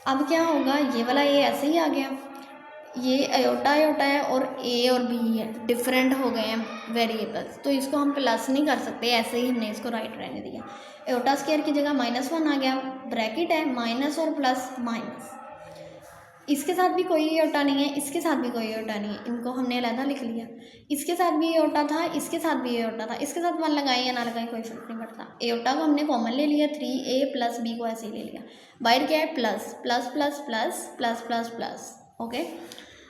अब क्या होगा, ये वाला ए ऐसे ही आ गया, ये आयोटा आयोटा है और ए और बी है, डिफरेंट हो गए हैं वेरिएबल्स, तो इसको हम प्लस नहीं कर सकते, ऐसे ही हमने इसको राइट रहने दिया। आयोटा स्क्वायर की जगह -1 आ गया, ब्रैकेट है माइनस और प्लस माइनस। इसके साथ भी कोई आयोटा नहीं है, इसके साथ भी कोई आयोटा नहीं है, इनको हमने अलग लिख लिया। इसके साथ भी आयोटा था, इसके साथ भी आयोटा था, इसके साथ 1 लगाए या ना लगाए कोई फर्क नहीं पड़ता। आयोटा को हमने कॉमन ले लिया, 3a प्लस b को ऐसे ही ले लिया। बाहर क्या है, plus plus plus plus plus plus plus. Okay,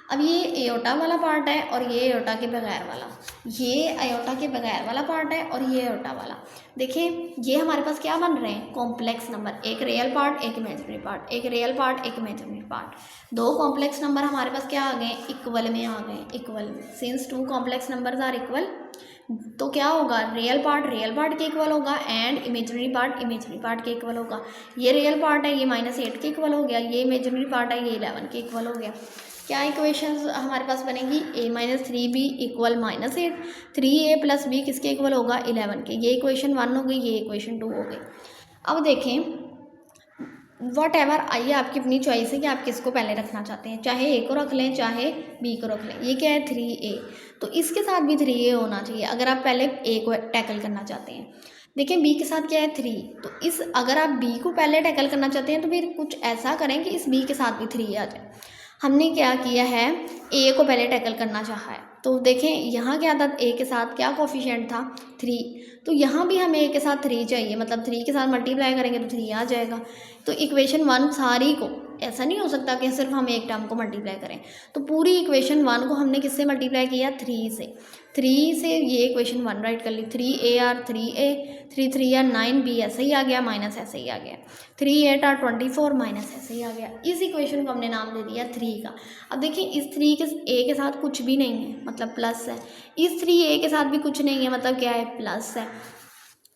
अब ये एयोटा वाला पार्ट है और ये एयोटा के बगैर वाला, ये एयोटा के बगैर वाला पार्ट है और ये एयोटा वाला। देखिए ये हमारे पास क्या बन रहे हैं, कॉम्प्लेक्स नंबर, एक रियल पार्ट एक इमेजिनरी पार्ट, एक रियल पार्ट एक इमेजिनरी पार्ट। 2 कॉम्प्लेक्स नंबर हमारे पास क्या आ गए, इक्वल में आ गए, इक्वल में। Since 2 complex numbers are equal, तो क्या होगा, रियल पार्ट के इक्वल होगा एंड इमेजिनरी पार्ट के इक्वल होगा। ये रियल पार्ट है, ये -8 के इक्वल हो गया, ये इमेजिनरी पार्ट है, ये 11 के इक्वल हो गया। क्या इक्वेशंस हमारे पास बनेगी, a - 3b = -8, 3a + b किसके इक्वल होगा, 11 के। ये इक्वेशन 1 हो गई, ये इक्वेशन 2 हो गई। अब देखें वट एवर, आइए आपकी अपनी चॉइस है कि आप किसको पहले रखना चाहते हैं, चाहे a को रख लें चाहे b को रख लें। ये क्या है, 3a, तो इसके साथ भी 3a होना चाहिए अगर आप पहले a को टैकल करना चाहते हैं। देखें b के साथ क्या है 3, तो इस अगर आप b को पहले टैकल करना चाहते हैं तो फिर कुछ ऐसा करें कि इस b के साथ भी 3 आ जाए। हमने क्या किया है, a को पहले टैकल करना चाहा है, तो देखें यहाँ क्या था, a के साथ क्या कोफिशिएंट था 3, तो यहाँ भी हमें a के साथ 3 चाहिए, मतलब 3 के साथ मल्टीप्लाई करेंगे तो 3 आ जाएगा। तो इक्वेशन 1 सारी को, ऐसा नहीं हो सकता कि सिर्फ हम एक टर्म को मल्टीप्लाई करें, तो पूरी इक्वेशन 1 को हमने किससे मल्टीप्लाई किया, 3 से ये इक्वेशन 1 राइट कर ली। 3a 3a, 3 9b ऐसे ही आ गया, माइनस ऐसे ही आ गया, 3 8 24 माइनस ऐसे ही आ गया। इस इक्वेशन को हमने नाम दे दिया 3 का। अब देखिए इस 3 के a के साथ कुछ भी नहीं है, मतलब प्लस है, इस 3a के साथ भी कुछ नहीं है, मतलब क्या है, प्लस है।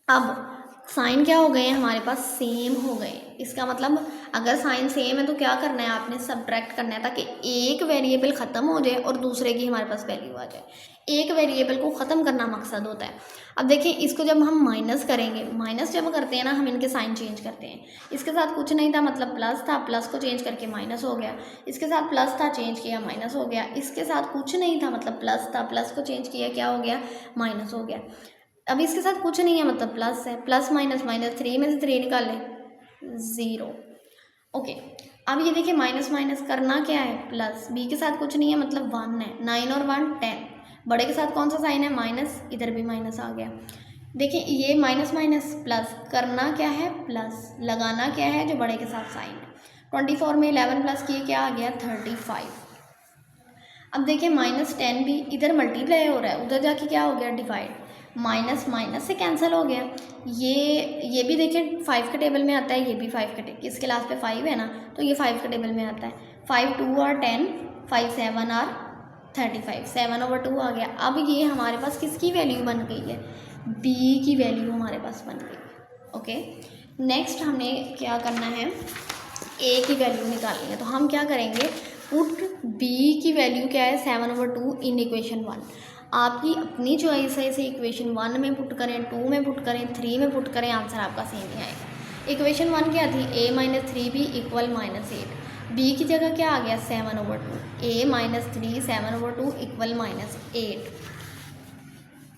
अब साइन क्या हो गए हैं हमारे पास, सेम हो गए। इसका मतलब अगर साइन सेम है तो क्या करना है, आपने सब्ट्रैक्ट करना है ताकि एक वेरिएबल ख़त्म हो जाए और दूसरे की हमारे पास वैल्यू आ जाए। एक वेरिएबल को ख़त्म करना मकसद होता है। अब देखिए इसको जब हम माइनस करेंगे, माइनस जब करते हैं ना हम इनके साइन चेंज करते हैं। इसके साथ कुछ नहीं था, मतलब प्लस था, प्लस को चेंज करके माइनस हो गया। इसके साथ प्लस था, चेंज किया माइनस हो गया। इसके साथ कुछ नहीं था, मतलब प्लस था, प्लस को चेंज किया क्या हो गया, माइनस हो गया। अब इसके साथ कुछ नहीं है, मतलब प्लस है, प्लस माइनस माइनस, 3 में से 3 निकाल लें, 0। ओके, अब ये देखिए माइनस माइनस करना क्या है, प्लस। बी के साथ कुछ नहीं है, मतलब 1 है, 9 और 1 10। बड़े के साथ कौन सा साइन है, माइनस, इधर भी माइनस आ गया। देखिए ये माइनस माइनस प्लस, करना क्या है, प्लस, लगाना क्या है, जो बड़े के साथ साइन है। 24 में 11 प्लस किए क्या आ गया, 35। अब देखिए -10 भी इधर मल्टीप्लाई हो रहा है, उधर जाके क्या हो गया, डिवाइड। माइनस माइनस से कैंसिल हो गया। ये भी देखिए 5 के टेबल में आता है, ये भी 5 के टेबल, इसके लास्ट पे 5 है ना, तो ये 5 के टेबल में आता है। 5 2 आर 10, 5 7 आर 35, 7/2 आ गया। अब ये हमारे पास किसकी वैल्यू बन गई है, b की वैल्यू हमारे पास बन गई। ओके, नेक्स्ट हमने क्या करना है, a की वैल्यू निकालनी है, तो हम क्या करेंगे, पुट b की वैल्यू क्या है, 7/2 इन इक्वेशन 1। आपकी अपनी चॉइस है, इसे इक्वेशन 1 में पुट करें, 2 में पुट करें, 3 में पुट करें, आंसर आपका सेम ही आएगा। इक्वेशन 1 क्या थी, a - 3b = -8, b की जगह क्या आ गया, 7/2, a - 3 7/2 = -8।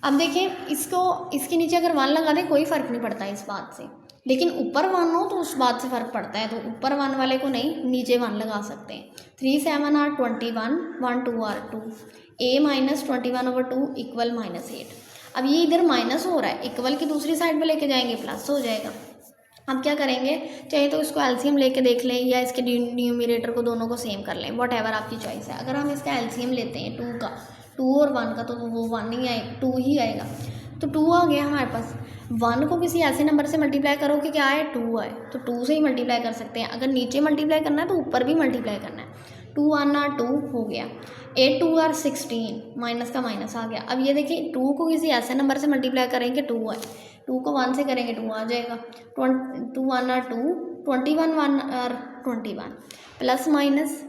अब देखिए इसको, इसके नीचे अगर 1 लगा दें कोई फ़र्क नहीं पड़ता इस बात से, लेकिन ऊपर 1 हो तो उस बात से फ़र्क पड़ता है, तो ऊपर 1 वाले को नहीं, नीचे 1 लगा सकते हैं। 3 7 आर 21, 1 2 आर 2, a - 21/2 = -8। अब ये इधर माइनस हो रहा है, इक्वल की दूसरी साइड पे लेके जाएंगे प्लस हो जाएगा। अब क्या करेंगे, चाहे तो इसको एलसीएम लेके देख लें या इसके न्यूमरेटर को दोनों को सेम कर लें, वट एवर आपकी चॉइस है। अगर हम इसका एलसीएम लेते हैं 2 का, 2 और 1 का, तो वो 1 ही आएगा, 2 ही आएगा। तो 2 आ गया हमारे पास। 1 को किसी ऐसे नंबर से मल्टीप्लाई करो कि क्या आए, 2 आए, तो 2 से ही मल्टीप्लाई कर सकते हैं। अगर नीचे मल्टीप्लाई करना है तो ऊपर भी मल्टीप्लाई करना है। टू वन आर टू हो गया, 8 टू आर 16, माइनस का माइनस आ गया। अब ये देखिए 2 को किसी ऐसे नंबर से मल्टीप्लाई करेंगे 2 है, 2 को 1 से करेंगे 2 आ जाएगा, 2 1 आर 2, 21 1 आर 21, प्लस माइनस